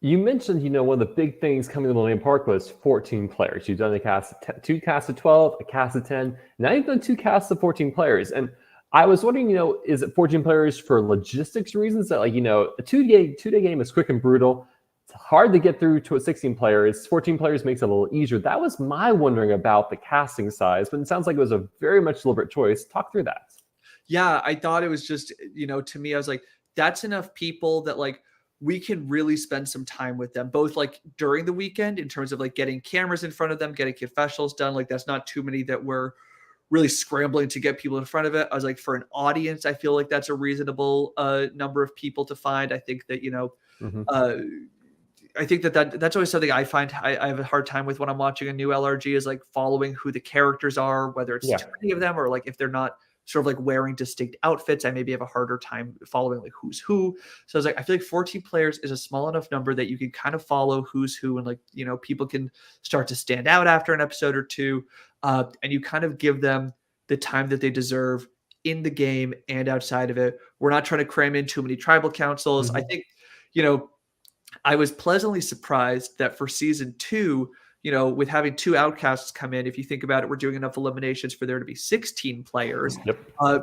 You mentioned, one of the big things coming to Millennium Park was 14 players. You've done a cast of 2 casts of 12, a cast of 10. Now you've done 2 casts of 14 players. And I was wondering, is it 14 players for logistics reasons that, like, a two-day game is quick and brutal. It's hard to get through to a 16 players. 14 players makes it a little easier. That was my wondering about the casting size, but it sounds like it was a very much deliberate choice. Talk through that. Yeah, I thought it was just, to me, I was like, that's enough people that like we can really spend some time with them, both like during the weekend in terms of like getting cameras in front of them, getting confessionals done. Like that's not too many that we're really scrambling to get people in front of it. I was like, for an audience, I feel like that's a reasonable number of people to find. I think that, I think that's always something I find I have a hard time with when I'm watching a new LRG is like following who the characters are, whether it's too many of them or like if they're not sort of like wearing distinct outfits, I maybe have a harder time following like who's who. So I was like, I feel like 14 players is a small enough number that you can kind of follow who's who and like, people can start to stand out after an episode or two. And you kind of give them the time that they deserve in the game and outside of it. We're not trying to cram in too many tribal councils. I think, I was pleasantly surprised that for season 2, with having 2 outcasts come in, if you think about it, we're doing enough eliminations for there to be 16 players. Yep.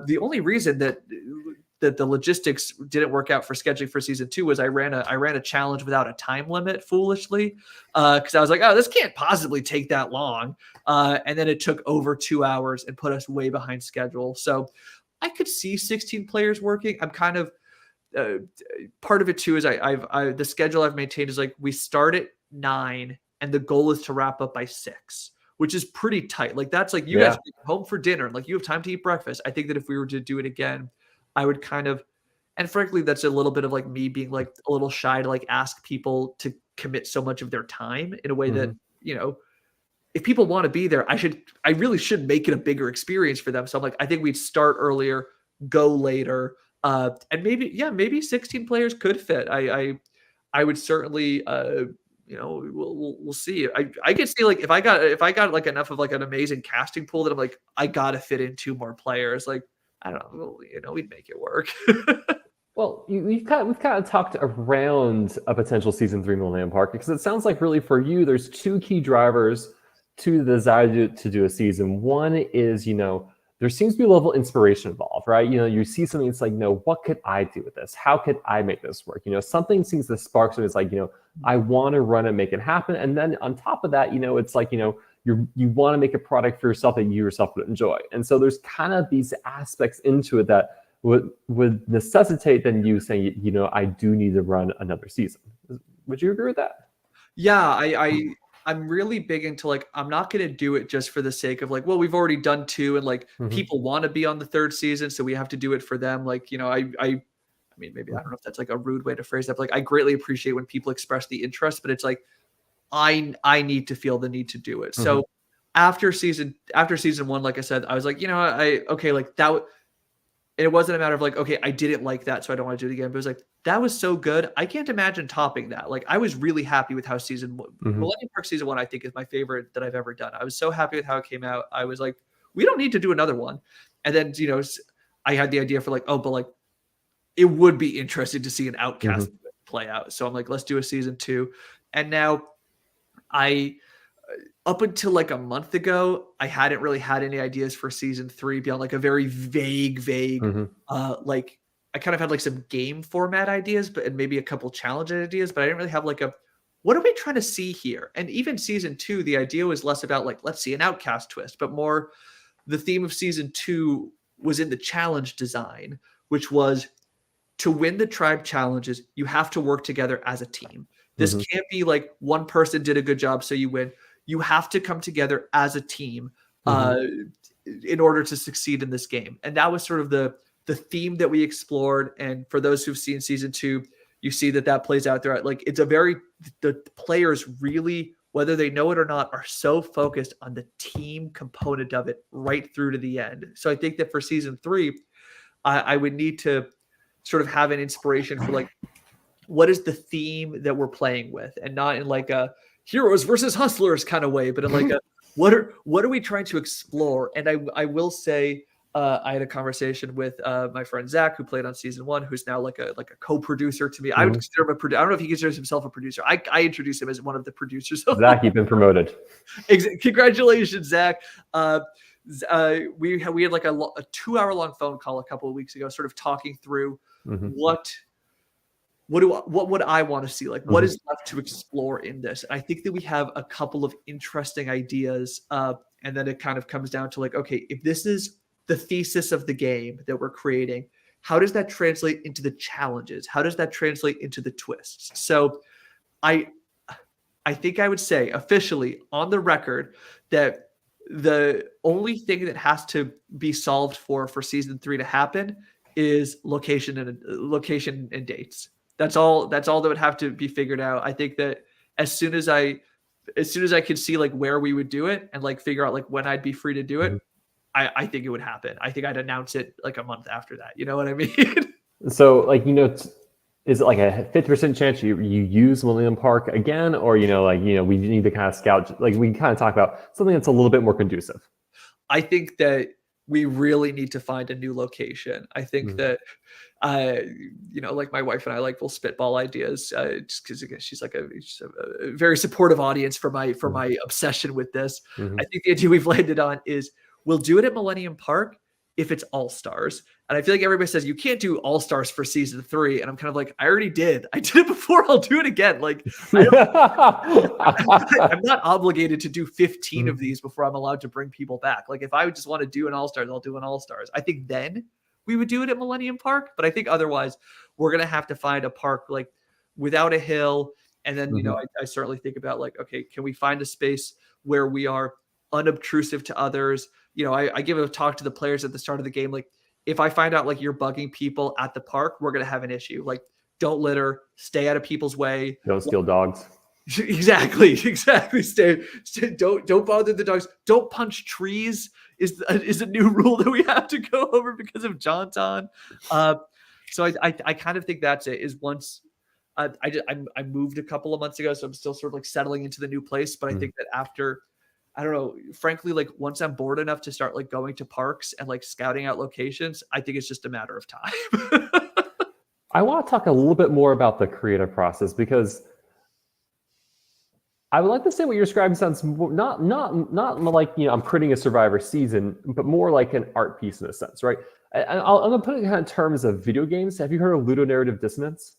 The only reason that the logistics didn't work out for scheduling for season 2 was I ran a challenge without a time limit foolishly because I was like, oh, this can't possibly take that long. And then it took over 2 hours and put us way behind schedule. So I could see 16 players working. I'm kind of part of it too is the schedule I've maintained is like we start at 9 and the goal is to wrap up by 6, which is pretty tight. Like that's like you guys are home for dinner, like you have time to eat breakfast. I think that if we were to do it again, I would kind of, and frankly, that's a little bit of like me being like a little shy to like ask people to commit so much of their time in a way that, if people want to be there, I really should make it a bigger experience for them. So I'm like, I think we'd start earlier, go later. And maybe 16 players could fit. I would certainly, we'll see. I could see like if I got like enough of like an amazing casting pool that I'm like, I gotta fit in 2 more players. Like, I don't know, we'd make it work. Well, we've kind of talked around a potential season 3 Millennium Park because it sounds like really for you, there's 2 key drivers to the desire to do a season. One is, there seems to be a level of inspiration involved, right? You see something, it's like, what could I do with this? How could I make this work? Something seems to spark something. It's like, I want to run and make it happen. And then on top of that, it's like, you want to make a product for yourself that you yourself would enjoy. And so there's kind of these aspects into it that would necessitate then you saying, I do need to run another season. Would you agree with that? Yeah, I'm really big into like, I'm not going to do it just for the sake of like, well, we've already done 2 and like people want to be on the 3rd season. So we have to do it for them. Like, I mean, maybe I don't know if that's like a rude way to phrase that, but like, I greatly appreciate when people express the interest, but it's like, I need to feel the need to do it. So after season 1, like I said, I was like, okay, like that. It wasn't a matter of like, okay, I didn't like that, so I don't want to do it again. But it was like, that was so good. I can't imagine topping that. Like, I was really happy with how Millennium Park season 1, I think, is my favorite that I've ever done. I was so happy with how it came out. I was like, we don't need to do another one. And then, I had the idea for like, oh, but like, it would be interesting to see an outcast play out. So I'm like, let's do a season 2. And now up until like a month ago, I hadn't really had any ideas for season 3 beyond like a very vague, like I kind of had like some game format ideas, and maybe a couple challenge ideas, but I didn't really have like what are we trying to see here? And even season 2, the idea was less about like, let's see an outcast twist, but more the theme of season 2 was in the challenge design, which was to win the tribe challenges, you have to work together as a team. This can't be like one person did a good job, so you win. You have to come together as a team in order to succeed in this game. And that was sort of the theme that we explored. And for those who've seen season 2, you see that plays out there. Like the players really, whether they know it or not, are so focused on the team component of it right through to the end. So I think that for season 3, I would need to sort of have an inspiration for like, what is the theme that we're playing with, and not in like a heroes versus hustlers kind of way, but in like a what are we trying to explore? And I will say I had a conversation with my friend Zach, who played on season 1, who's now like a co-producer to me. I would consider him a producer. I don't know if he considers himself a producer. I introduced him as one of the producers. Zach, you've been promoted. Congratulations, Zach. we had like a 2-hour long phone call a couple of weeks ago, sort of talking through what would I want to see? Like, what is left to explore in this? And I think that we have a couple of interesting ideas. And then it kind of comes down to like, okay, if this is the thesis of the game that we're creating, how does that translate into the challenges? How does that translate into the twists? So I think I would say officially on the record that the only thing that has to be solved for season 3 to happen is location and dates. That's all that would have to be figured out. I think that as soon as I could see like where we would do it and like figure out like when I'd be free to do it, I think it would happen. I think I'd announce it like a month after that. You know what I mean? So like, is it like a 50% chance you use Millennium Park again, or we need to kind of scout, like we kind of talk about something that's a little bit more conducive? I think that we really need to find a new location. I think that like my wife and I will spitball ideas just because again she's a very supportive audience for my obsession with this. I think the idea we've landed on is we'll do it at Millennium Park if it's all stars. And I feel like everybody says you can't do all stars for season 3. And I'm kind of like, I already did. I did it before. I'll do it again. Like, I'm not obligated to do 15 of these before I'm allowed to bring people back. Like, if I would just want to do an all stars, I'll do an all stars. I think then we would do it at Millennium Park. But I think otherwise we're going to have to find a park like without a hill. And then, I certainly think about like, okay, can we find a space where we are unobtrusive to others? I give a talk to the players at the start of the game. Like, if I find out like you're bugging people at the park, we're going to have an issue. Like, don't litter, stay out of people's way. Don't steal dogs. Exactly. Stay. Don't bother the dogs. Don't punch trees is a new rule that we have to go over because of Johnton. So I kind of think that's it. Is once I moved a couple of months ago, so I'm still sort of like settling into the new place. But I think that after, I don't know, frankly, like once I'm bored enough to start like going to parks and like scouting out locations, I think it's just a matter of time. I want to talk a little bit more about the creative process, because I would like to say what you're describing sounds not like, I'm creating a Survivor season, but more like an art piece in a sense, right? I'm going to put it in terms of video games. Have you heard of ludonarrative dissonance?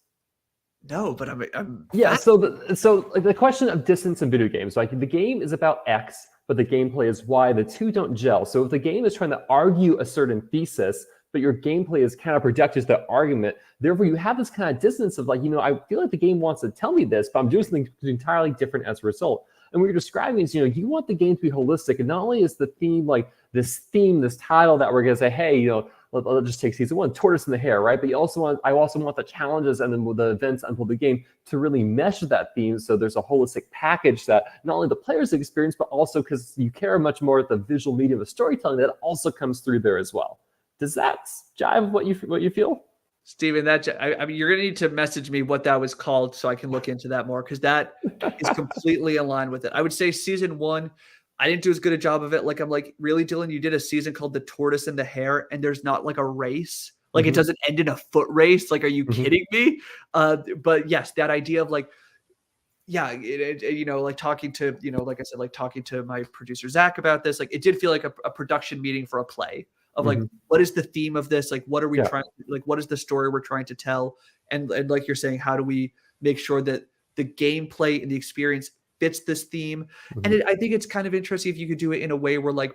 No, but I'm yeah. So the question of dissonance in video games, like the game is about X, but the gameplay is Y. The two don't gel. So if the game is trying to argue a certain thesis, but your gameplay is counterproductive to the argument, therefore you have this kind of dissonance of like, I feel like the game wants to tell me this, but I'm doing something entirely different as a result. And what you're describing is, you want the game to be holistic, and not only is the theme like this title that we're gonna say, hey, let's just take season 1, tortoise and the hare, right? But I also want the challenges and then the events unfold the game to really mesh that theme. So there's a holistic package that not only the players experience, but also because you care much more at the visual medium of storytelling, that also comes through there as well. Does that jive what you feel? Steven, I mean, you're going to need to message me what that was called so I can look into that more, because that is completely aligned with it. I would say season 1, I didn't do as good a job of it. Like, I'm like, really, Dylan, you did a season called The Tortoise and the Hare, and there's not like a race. Like, it doesn't end in a foot race. Like, are you kidding me? But yes, that idea of like, yeah, like talking to, like I said, like talking to my producer, Zach, about this, like, it did feel like a production meeting for a play of like, what is the theme of this? Like, what are we trying, like, what is the story we're trying to tell? And like you're saying, how do we make sure that the gameplay and the experience fits this theme? And I think it's kind of interesting if you could do it in a way where like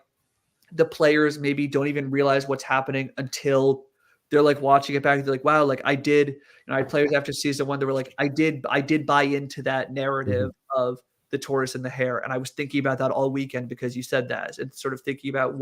the players maybe don't even realize what's happening until they're like watching it back. They're like, wow, like I did, I had players after season 1 that were like, I did buy into that narrative of the tortoise and the hare. And I was thinking about that all weekend because you said that, and sort of thinking about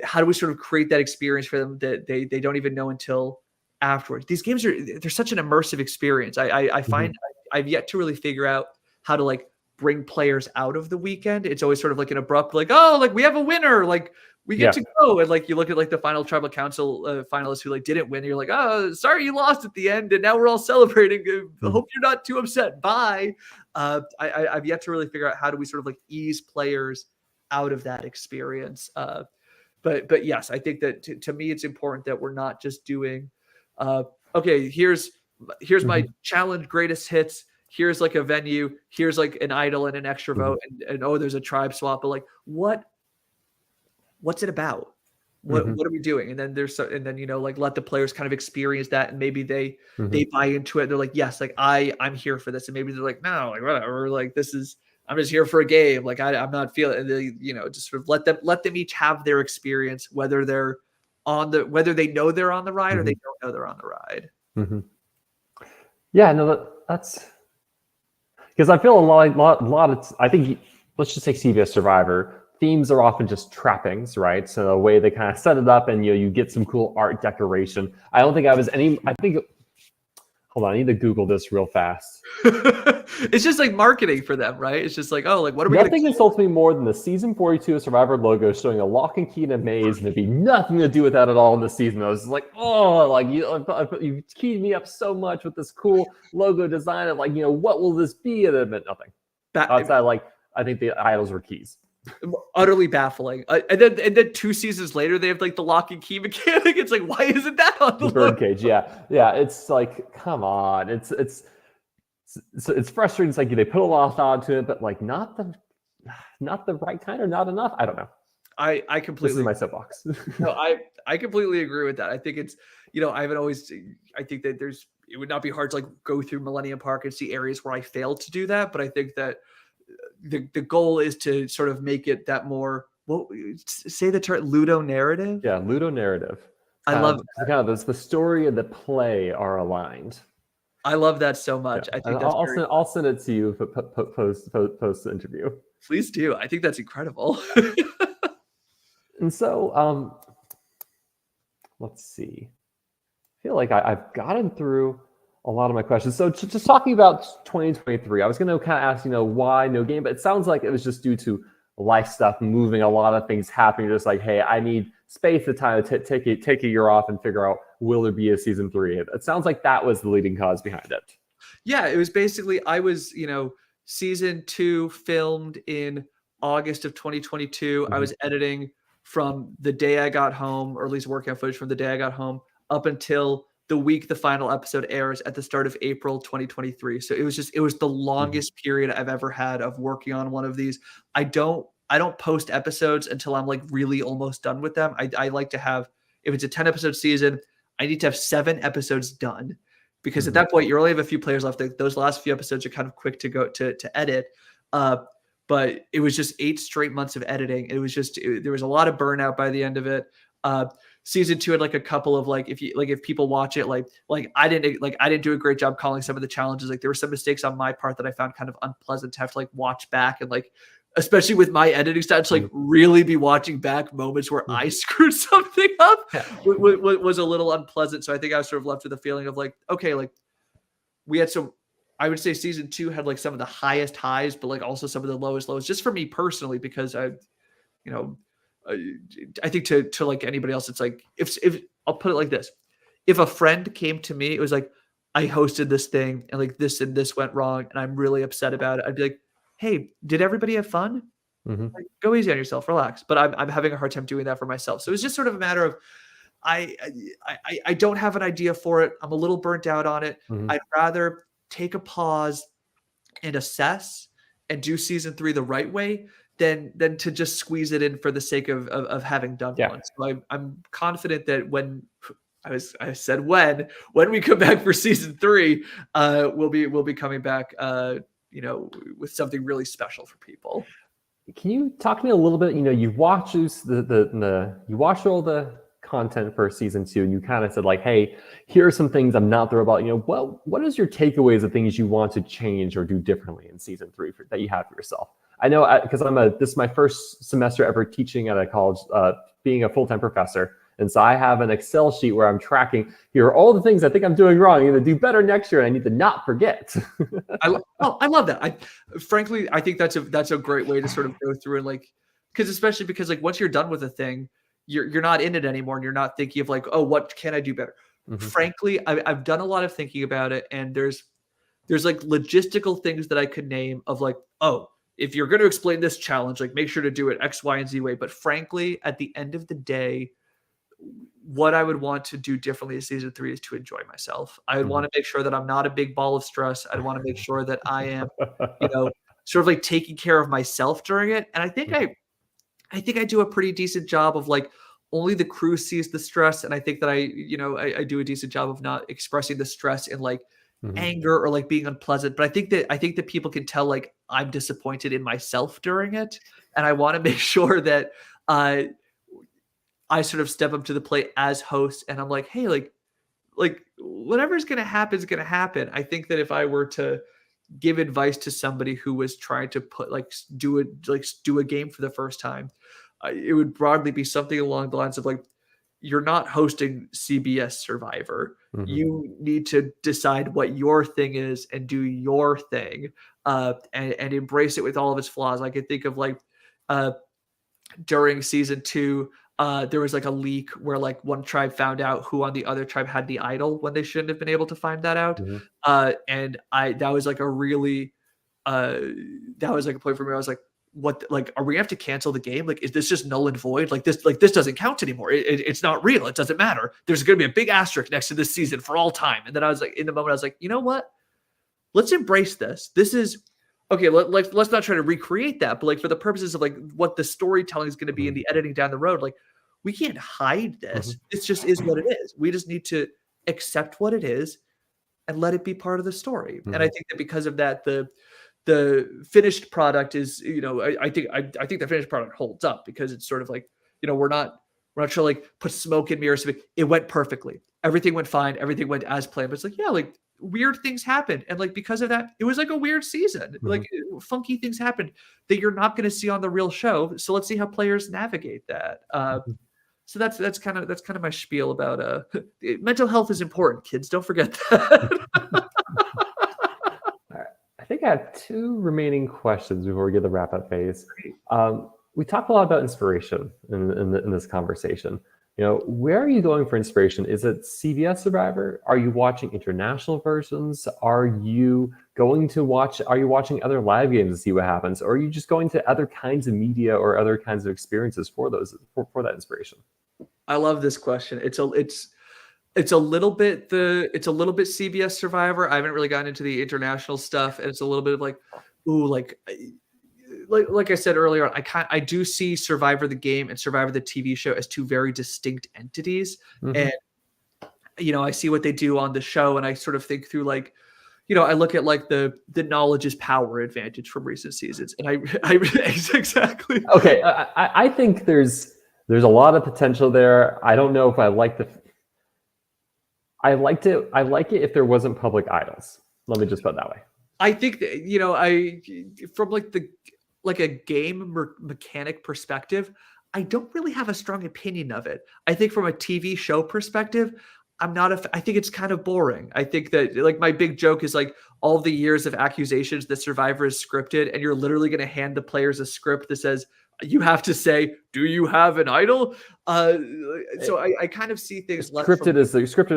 how do we sort of create that experience for them that they don't even know until afterwards. These games they're such an immersive experience. I find I've yet to really figure out how to like bring players out of the weekend. It's always sort of like an abrupt, like, oh, like we have a winner, like we get to go. And like you look at like the final tribal council finalists who like didn't win, and you're like, oh, sorry you lost at the end, and now we're all celebrating. Hope you're not too upset. Bye. I've yet to really figure out how do we sort of like ease players out of that experience. But yes, I think that to me it's important that we're not just doing, okay, here's my challenge greatest hits. Here's like a venue. Here's like an idol and an extra vote, and oh, there's a tribe swap. But like, what what's it about? Mhm. What are we doing? And then and then, like let the players kind of experience that, and maybe they Mhm. buy into it. They're like, yes, like I'm here for this. And maybe they're like, no, like whatever, like I'm just here for a game. Like I'm not feeling, and they, just sort of let them each have their experience, whether they know they're on the ride or they Mhm. don't know they're on the ride. Mhm. Yeah, no, that's because I feel a lot of, I think, let's just take CBS Survivor. Themes are often just trappings, right? So the way they kind of set it up, and you get some cool art decoration. I don't think I was any. I think. Hold on, I need to Google this real fast. It's just like marketing for them, right? It's just like, oh, like what are we gonna Nothing insults me more than the season 42 of Survivor logo showing a lock and key in a maze, and it'd be nothing to do with that at all in the season. I was just like, oh, like you keyed me up so much with this cool logo design of, like, what will this be? And it meant nothing. Outside, like, I think the idols were keys. Utterly baffling. And then 2 seasons later, they have like the lock and key mechanic. It's like, why isn't that on the birdcage? Yeah. It's like, come on. It's frustrating. It's like they put a lot of thought into it, but like not the right kind, or not enough. I don't know. I completely. This is my soapbox. No, I completely agree with that. I think it's, I haven't always. I think that it would not be hard to like go through Millennium Park and see areas where I failed to do that, but I think that the goal is to sort of make it that more, say the term, ludo narrative. Yeah, ludo narrative. I love kind of the story and the play are aligned. I love that so much. Yeah. I think I'll send it to you post the interview. Please do. I think that's incredible. And so, let's see. I feel like I've gotten through a lot of my questions. So just talking about 2023, I was going to kind of ask, why no game, but it sounds like it was just due to life stuff, moving, a lot of things happening. Just like, hey, I need space, the time to take a year off and figure out, will there be a season 3? It sounds like that was the leading cause behind it. Yeah, it was basically, I was, season 2 filmed in August of 2022. Mm-hmm. I was editing from the day I got home, or at least working on footage from the day I got home up until the week the final episode airs at the start of April 2023. So it was the longest period I've ever had of working on one of these. I don't post episodes until I'm like really almost done with them. I like to have, if it's a 10 episode season, I need to have 7 episodes done, because at that point you only have a few players left. Those last few episodes are kind of quick to go to edit. But it was just 8 straight months of editing. It was just, there was a lot of burnout by the end of it. Season 2 had like a couple of if people watch it, like I didn't do a great job calling some of the challenges. Like there were some mistakes on my part that I found kind of unpleasant to have to like watch back, and like, especially with my editing style, to like really be watching back moments where I screwed something up was a little unpleasant. So I think I was sort of left with a feeling of like, okay, like we had some, I would say season 2 had like some of the highest highs, but like also some of the lowest lows, just for me personally, because I think to like anybody else, it's like, if I'll put it like this, if a friend came to me, it was like, I hosted this thing and like this and this went wrong and I'm really upset about it, I'd be like, hey, did everybody have fun? Like, go easy on yourself, relax. But I'm having a hard time doing that for myself. So it's just sort of a matter of, I don't have an idea for it. I'm a little burnt out on it. I'd rather take a pause and assess and do season 3 the right way than to just squeeze it in for the sake of having done one. So I'm confident that when we come back for season 3, we'll be coming back, with something really special for people. Can you talk to me a little bit? You've watched you watched all the content for season 2, and you kind of said like, hey, here are some things I'm not thrilled about. What is your takeaways of things you want to change or do differently in season 3 that you have for yourself? I know, because this is my first semester ever teaching at a college, being a full-time professor. And so I have an Excel sheet where I'm tracking, here are all the things I think I'm doing wrong. I'm going to do better next year, and I need to not forget. I love that. Frankly, I think that's a great way to sort of go through and like, especially because like once you're done with a thing, you're not in it anymore, and you're not thinking of like, oh, what can I do better? Frankly, I've done a lot of thinking about it, and there's like logistical things that I could name of like, oh, if you're going to explain this challenge, like make sure to do it X, Y, and Z way. But frankly, at the end of the day, what I would want to do differently in season 3 is to enjoy myself. I would want to make sure that I'm not a big ball of stress. I'd want to make sure that I am, sort of like taking care of myself during it. And I think I think I do a pretty decent job of like only the crew sees the stress, and I think that I do a decent job of not expressing the stress in like Mhm. anger or like being unpleasant. But I think that people can tell like I'm disappointed in myself during it, and I want to make sure that uh, I sort of step up to the plate as host, and I'm like, hey, like whatever's gonna happen is gonna happen. I think that if I were to give advice to somebody who was trying to put do a game for the first time, it would broadly be something along the lines of like, you're not hosting CBS Survivor. Mhm. You need to decide what your thing is and do your thing, and embrace it with all of its flaws. I could think of like uh, during season 2, there was like a leak where like one tribe found out who on the other tribe had the idol when they shouldn't have been able to find that out. Mhm. And I that was like a really uh that was like a point for me. I was like, what, like, are we gonna have to cancel the game? Like, is this just null and void? Like this doesn't count anymore. It's not real. It doesn't matter. There's gonna be a big asterisk next to this season for all time. And then I was like, in the moment, I was like, you know what? Let's embrace this. This is okay. Let's not try to recreate that, but like for the purposes of like what the storytelling is going to be in Mhm. the editing down the road, like we can't hide this. Mhm. This just is what it is. We just need to accept what it is and let it be part of the story. And I Mhm. think that because of that, the finished product is, I think the finished product holds up because it's sort of like, we're not trying to like put smoke and mirrors. It went perfectly. Everything went fine. Everything went as planned. But it's like, yeah, like weird things happened. And like because of that, it was like a weird season. Mhm. Like funky things happened that you're not going to see on the real show. So let's see how players navigate that. Mhm. So that's kind of my spiel about mental health is important, kids. Don't forget that. All right. I think I have two remaining questions before we get the wrap up phase. We talked a lot about inspiration in this conversation. Where are you going for inspiration? Is it CBS Survivor? Are you watching international versions? Are you watching other live games to see what happens? Or are you just going to other kinds of media or other kinds of experiences for that inspiration? I love this question. It's a little bit CBS Survivor. I haven't really gotten into the international stuff, and it's a little bit of like, ooh, like I said earlier, I do see Survivor the game and Survivor the TV show as two very distinct entities. Mhm. And I see what they do on the show, and I sort of think through like, I look at like the knowledge is power advantage from recent seasons, and I exactly. Okay, I think there's a lot of potential there. I don't know if I like the. I like it if there wasn't public idols. Let me just put it that way. I think that, I from like a game mechanic perspective, I don't really have a strong opinion of it. I think from a TV show perspective, I think it's kind of boring. I think that like my big joke is like all the years of accusations that Survivor is scripted, and you're literally going to hand the players a script that says you have to say, "Do you have an idol?" Uh, so I kind of see things less from. Scripted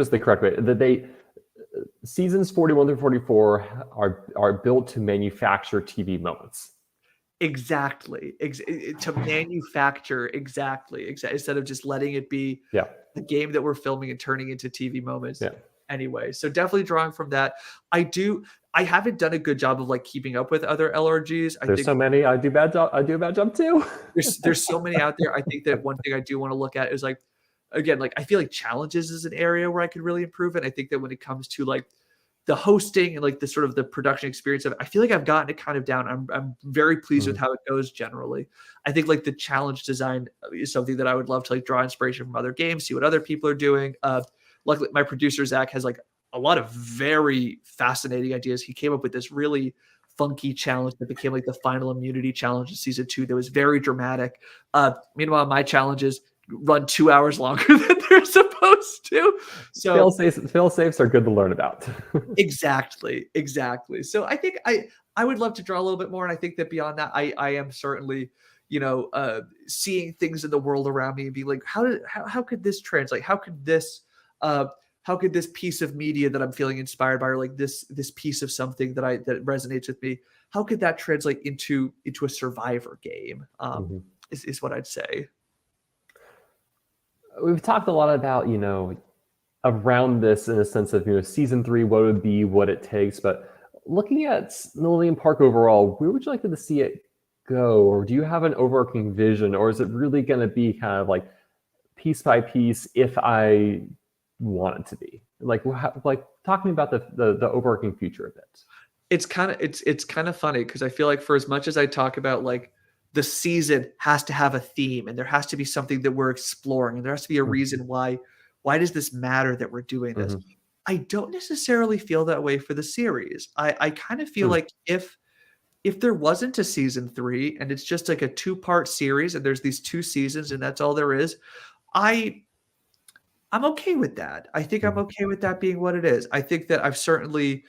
is the correct way. Seasons 41 through 44 are built to manufacture TV moments. Exactly. To manufacture exactly, instead of just letting it be Yeah, the game that we're filming and turning into TV moments yeah. anyway. So definitely drawing from that. I haven't done a good job of like keeping up with other LRGs. I There's think so many. I do a bad job too. there's so many out there. I think that one thing I do want to look at is like, again, like I feel like challenges is an area where I could really improve it. I think that when it comes to like the hosting and like the sort of the production experience of it, I feel like I've gotten it kind of down. I'm very pleased with Mhm. how it goes generally. I think like the challenge design is something that I would love to like draw inspiration from other games, see what other people are doing. Luckily my producer Zach has like a lot of very fascinating ideas. He came up with this really funky challenge that became like the final immunity challenge in season 2 that was very dramatic. Meanwhile, my challenges run 2 hours longer than they're supposed to. So Fail safes are good to learn about. exactly. So I think I would love to draw a little bit more, and I think that beyond that, I am certainly seeing things in the world around me and being like, how could this translate? How could this piece of media that I'm feeling inspired by, or like this piece of something that resonates with me, how could that translate into a Survivor game? Mhm. Is what I'd say. We've talked a lot about around this in a sense of season 3, what would be what it takes, but looking at Millennium Park overall, where would you like to see it go, or do you have an overarching vision, or is it really going to be kind of like piece by piece if I want it to be? Like, talk to me about the overarching future of it. It's kind of funny because I feel like for as much as I talk about like the season has to have a theme and there has to be something that we're exploring and there has to be a reason why does this matter that we're doing this? I don't necessarily feel that way for the series. I kind of feel like if there wasn't a season 3 and it's just like a 2-part series and there's these 2 seasons and that's all there is, I'm okay with that. I think I'm okay with that being what it is. I think that I've certainly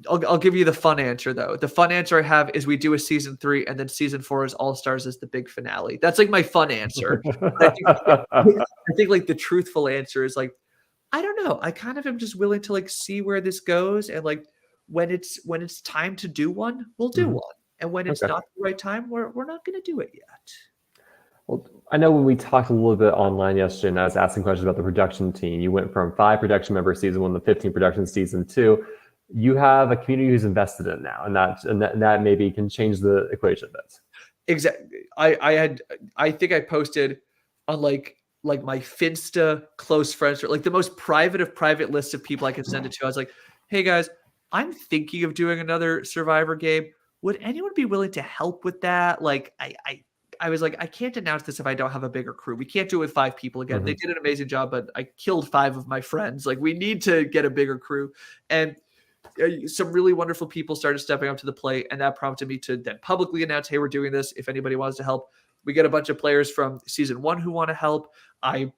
I'll give you the fun answer though. The fun answer I have is we do a season 3 and then season 4 is All Stars as the big finale. That's like my fun answer. I think like the truthful answer is like, I don't know. I kind of am just willing to like see where this goes and like when it's time to do one, we'll do one. And when it's not the right time, we're not going to do it yet. Well, I know when we talked a little bit online yesterday and I was asking questions about the production team, you went from 5 production members season 1 to 15 production season 2. You have a community who's invested in it now, and that maybe can change the equation a bit. Exactly. I think I posted on like my Finsta close friends, or like the most private of private lists of people I could send it to. I was like, hey guys, I'm thinking of doing another Survivor game. Would anyone be willing to help with that? Like I was like, I can't announce this if I don't have a bigger crew. We can't do it with 5 people again. They did an amazing job, but I killed 5 of my friends. Like we need to get a bigger crew. And some really wonderful people started stepping up to the plate, and that prompted me to then publicly announce, hey, we're doing this. If anybody wants to help, we get a bunch of players from season 1 who want to help. I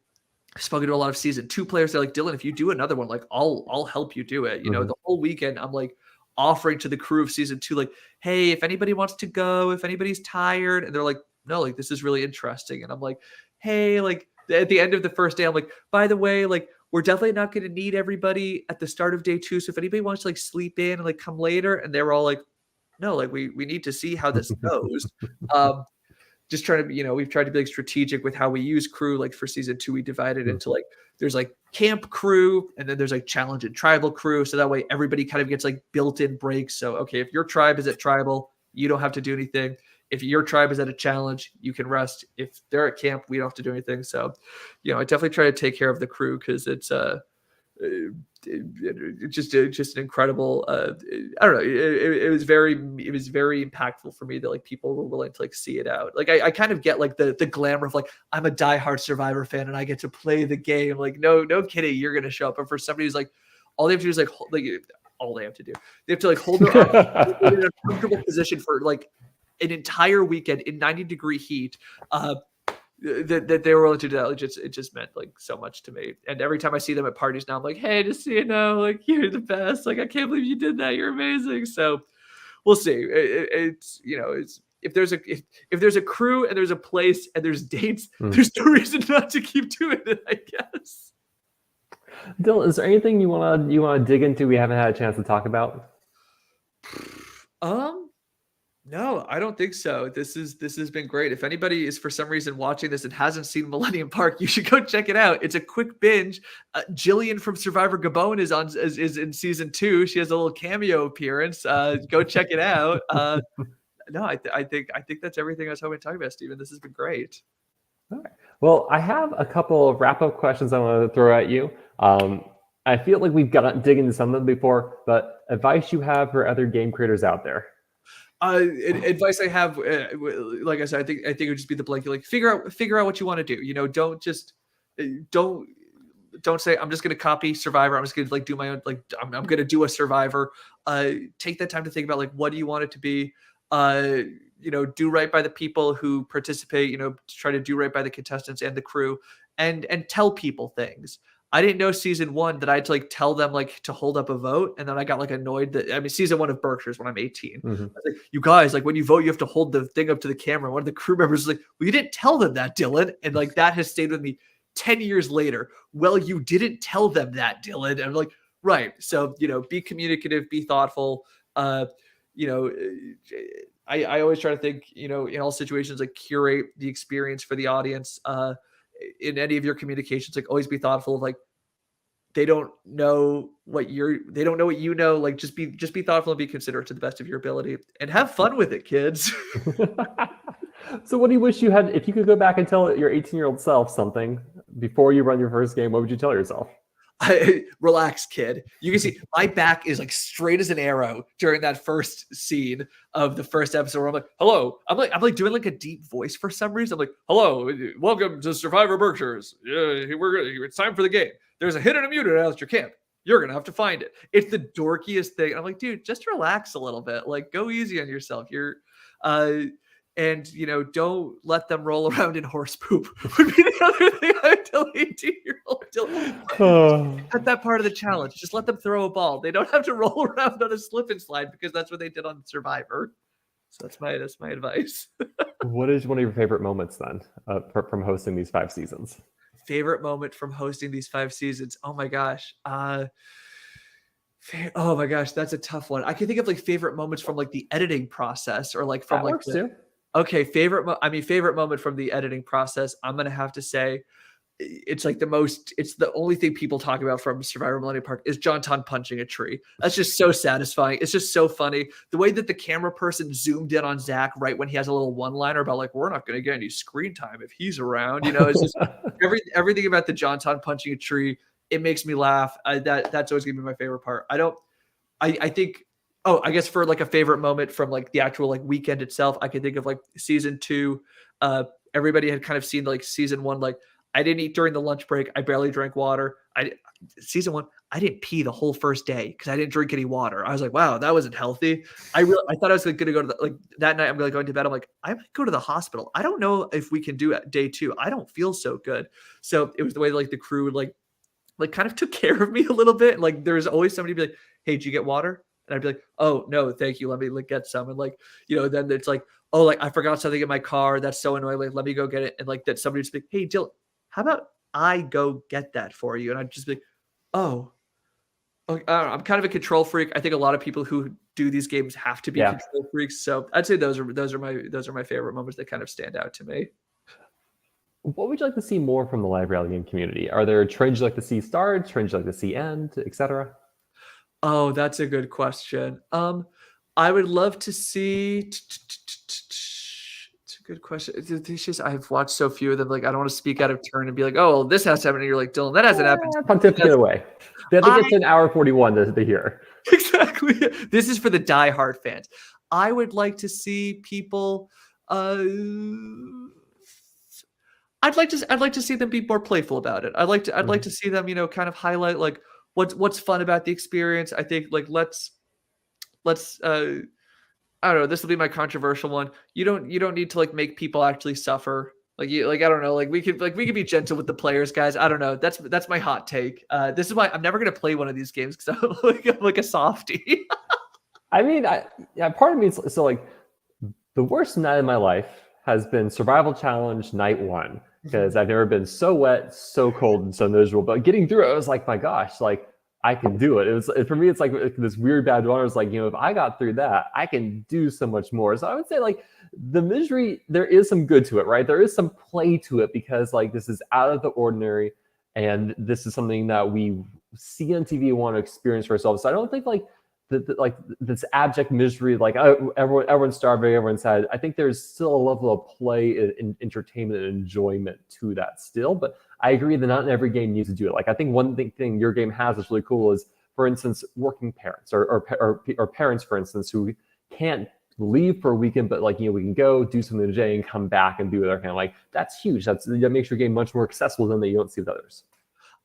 spoken to a lot of season 2 players. They're like, Dylan, if you do another one, like I'll help you do it. You know, the whole weekend I'm like offering to the crew of season 2, like, hey, if anybody wants to go, if anybody's tired, and they're like, no, like this is really interesting. And I'm like, hey, like at the end of the first day, I'm like, by the way, like we're definitely not going to need everybody at the start of day 2. So if anybody wants to like sleep in and like come later, and they were all like, no, like we need to see how this goes. Just trying to be, we've tried to be like strategic with how we use crew. Like for season 2, we divided into like, there's like camp crew, and then there's like challenge and tribal crew. So that way everybody kind of gets like built-in breaks. So, okay, if your tribe is at tribal, you don't have to do anything. If your tribe is at a challenge, you can rest. If they're at camp, we don't have to do anything. So, I definitely try to take care of the crew because it's just an incredible. I don't know. It was very impactful for me that like people were willing to like see it out. Like I kind of get like the glamour of like I'm a diehard Survivor fan and I get to play the game. Like no kidding, you're gonna show up. But for somebody who's like all they have to do is like all they have to do. They have to like hold their arms in a comfortable position for like an entire weekend in 90-degree heat. That they were willing to do that. It just meant like so much to me. And every time I see them at parties now, I'm like, hey, just so you know, like you're the best. Like I can't believe you did that. You're amazing. So we'll see. It's if there's a crew and there's a place and there's dates, there's no reason not to keep doing it, I guess. Dylan, is there anything you wanna dig into we haven't had a chance to talk about? No, I don't think so. This has been great. If anybody is for some reason watching this and hasn't seen Millennium Park, you should go check it out. It's a quick binge. Jillian from Survivor Gabon is in season 2. She has a little cameo appearance. Go check it out. No, I think that's everything I was hoping to talk about, Steven. This has been great. All right. Well, I have a couple of wrap-up questions I want to throw at you. I feel like we've got to dig into some of them before, but advice you have for other game creators out there? Advice I have, like I said, I think it would just be the blanket, like figure out what you want to do. Don't say I'm just going to copy Survivor. I'm just going to like do my own, like I'm going to do a Survivor. Take that time to think about like what do you want it to be. Do right by the people who participate. Try to do right by the contestants and the crew, and tell people things. I didn't know season 1 that I had to like tell them like to hold up a vote. And then I got like annoyed that, season 1 of Berkshire is when I'm 18. I was like, you guys, like when you vote, you have to hold the thing up to the camera. One of the crew members was like, well, you didn't tell them that, Dylan. And like, that has stayed with me 10 years later. Well, you didn't tell them that, Dylan. And I'm like, right. So, be communicative, be thoughtful. I always try to think, in all situations, like curate the experience for the audience. In any of your communications, like always be thoughtful of like, they don't know what you know. Like just be thoughtful and be considerate to the best of your ability and have fun with it, kids. So what do you wish you had, if you could go back and tell your 18-year-old self something before you run your first game, what would you tell yourself? Relax, kid. You can see my back is like straight as an arrow during that first scene of the first episode where I'm like, hello. I'm like doing like a deep voice for some reason. I'm like, hello, welcome to Survivor Berkshire's. It's time for the game. There's a hidden immunity at your camp. You're gonna have to find it. It's the dorkiest thing. And I'm like, dude, just relax a little bit. Like, go easy on yourself. And don't let them roll around in horse poop would be the other thing I would tell 18-year-old. Cut that part of the challenge. Just let them throw a ball. They don't have to roll around on a slip and slide because that's what they did on Survivor. So that's my advice. What is one of your favorite moments then from hosting these 5 seasons? Favorite moment from hosting these 5 seasons? Oh my gosh. Oh my gosh, that's a tough one. I can think of like favorite moments from like the editing process or like from that like works too. Okay, favorite moment from the editing process. I'm gonna have to say, it's the only thing people talk about from Survivor Millennium Park is John punching a tree. That's just so satisfying. It's just so funny. The way that the camera person zoomed in on Zach right when he has a little one-liner about like, we're not gonna get any screen time if he's around. It's just everything about the John punching a tree. It makes me laugh. That's always gonna be my favorite part. I think. Oh, I guess for like a favorite moment from like the actual like weekend itself, I can think of like season 2. Everybody had kind of seen like season 1. Like I didn't eat during the lunch break. I barely drank water. Season 1, I didn't pee the whole first day because I didn't drink any water. I was like, wow, that wasn't healthy. I thought I was going to go to that night. I'm going to bed. I'm like, I might go to the hospital. I don't know if we can do it day 2. I don't feel so good. So it was the way like the crew would like kind of took care of me a little bit. Like there's always somebody be like, hey, did you get water? And I'd be like, oh, no, thank you. Let me get some. And like, then it's like, oh, like I forgot something in my car. That's so annoying. Like, let me go get it. And like that somebody would just be like, hey, Jill, how about I go get that for you? And I'd just be like, oh, I don't know. I'm kind of a control freak. I think a lot of people who do these games have to be control freaks. So I'd say those are my favorite moments that kind of stand out to me. What would you like to see more from the live rally game community? Are there trends you'd like to see start, trends you'd like to see end, etc.? Oh, that's a good question. I would love to see. It's a good question. It's just I've watched so few of them. Like I don't want to speak out of turn and be like, "Oh, well, this has happened." And you're like, "Dylan, that hasn't happened." Pontificate away. They have to get to an hour 41 to hear. Exactly. This is for the diehard fans. I would like to see people. I'd like to see them be more playful about it. I'd like to see them, kind of highlight like what's fun about the experience. I think like let's I don't know, this will be my controversial one. You don't need to like make people actually suffer. I don't know, we could be gentle with the players, guys. I don't know. That's my hot take. This is why I'm never gonna play one of these games because I'm like a softie. I mean, part of me is so like the worst night of my life has been Survival Challenge Night 1. Because I've never been so wet, so cold, and so miserable. But getting through it, I was like, my gosh, like I can do it. For me, it's like this weird bad water. It's like, if I got through that, I can do so much more. So I would say like the misery, there is some good to it, right? There is some play to it because like this is out of the ordinary, and this is something that we see on TV and want to experience for ourselves. So I don't think like this abject misery, like everyone's starving, everyone's sad. I think there's still a level of play and entertainment and enjoyment to that still. But I agree that not every game needs to do it. Like I think one thing your game has that's really cool is, for instance, working parents or parents, for instance, who can't leave for a weekend, but like we can go do something today and come back and be with our family. Like that's huge. That makes your game much more accessible than that you don't see with others.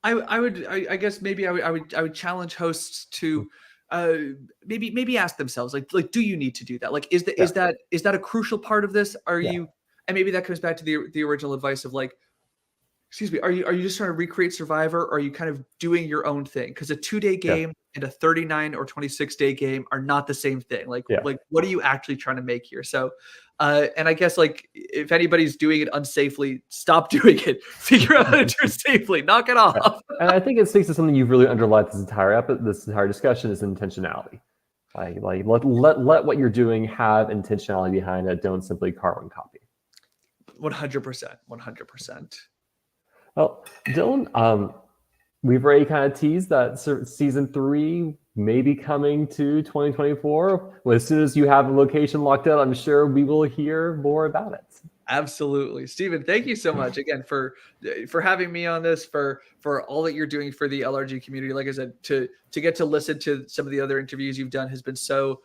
I guess maybe I would challenge hosts to. Maybe ask themselves like do you need to do that? Like is that a crucial part of this? Are you, and maybe that comes back to the original advice of like, excuse me, are you just trying to recreate Survivor, or are you kind of doing your own thing? Because a 2-day game and a 39 or 26-day game are not the same thing. Like what are you actually trying to make here? So and I guess like if anybody's doing it unsafely, stop doing it. Figure out how to do it safely. Knock it off. Right. And I think it speaks to something you've really underlined this entire discussion is intentionality. Like let what you're doing have intentionality behind it. Don't simply carbon copy. 100%. 100%. Well, Dylan, we've already kind of teased that season 3 may be coming to 2024. Well, as soon as you have a location locked out, I'm sure we will hear more about it. Absolutely. Steven, thank you so much again for having me on this, for all that you're doing for the LRG community. Like I said, to get to listen to some of the other interviews you've done has been so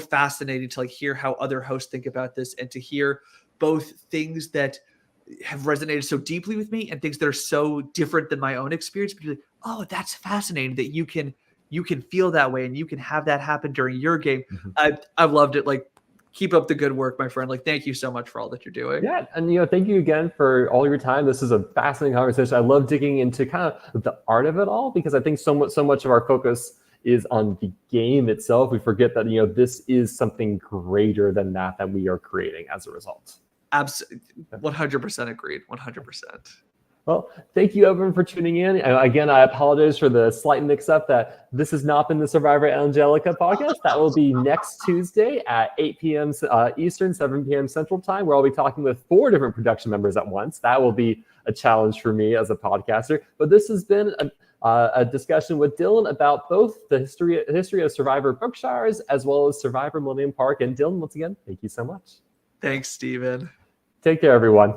fascinating, to like hear how other hosts think about this, and to hear both things that have resonated so deeply with me and things that are so different than my own experience. But you're like, oh, that's fascinating that you can feel that way and you can have that happen during your game. I've loved it. Like, keep up the good work, my friend. Like, thank you so much for all that you're doing. Yeah, and thank you again for all your time. This is a fascinating conversation. I love digging into kind of the art of it all, because I think so much of our focus is on the game itself. We forget that this is something greater than that we are creating as a result. Absolutely, 100% agreed. 100%. Well, thank you, everyone, for tuning in. Again, I apologize for the slight mix-up that this has not been the Survivor Angelica podcast. That will be next Tuesday at 8 p.m. Eastern, 7 p.m. Central Time, where I'll be talking with 4 different production members at once. That will be a challenge for me as a podcaster. But this has been a discussion with Dylan about both the history of Survivor Berkshires as well as Survivor Millennium Park. And Dylan, once again, thank you so much. Thanks, Steven. Take care, everyone.